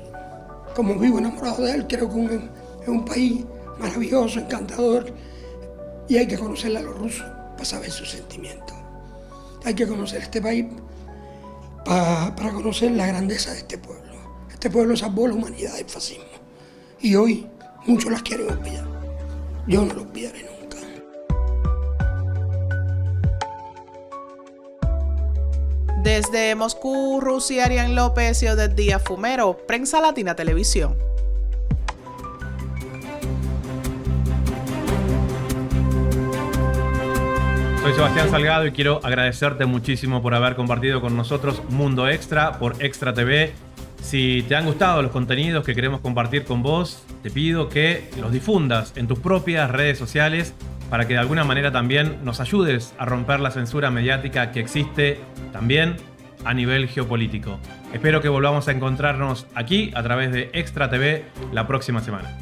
Como vivo enamorado de él, creo que es un país maravilloso, encantador. Y hay que conocerle a los rusos para saber sus sentimientos. Hay que conocer este país para conocer la grandeza de este pueblo. Este pueblo salvó la humanidad del fascismo. Y hoy muchos las quieren olvidar. Yo no lo olvidaré nunca. Desde Moscú, Rusia, Arián López y Odette Díaz Fumero, Prensa Latina Televisión. Soy Sebastián Salgado y quiero agradecerte muchísimo por haber compartido con nosotros Mundo Extra por Extra TV. Si te han gustado los contenidos que queremos compartir con vos, te pido que los difundas en tus propias redes sociales para que de alguna manera también nos ayudes a romper la censura mediática que existe también a nivel geopolítico. Espero que volvamos a encontrarnos aquí a través de Extra TV la próxima semana.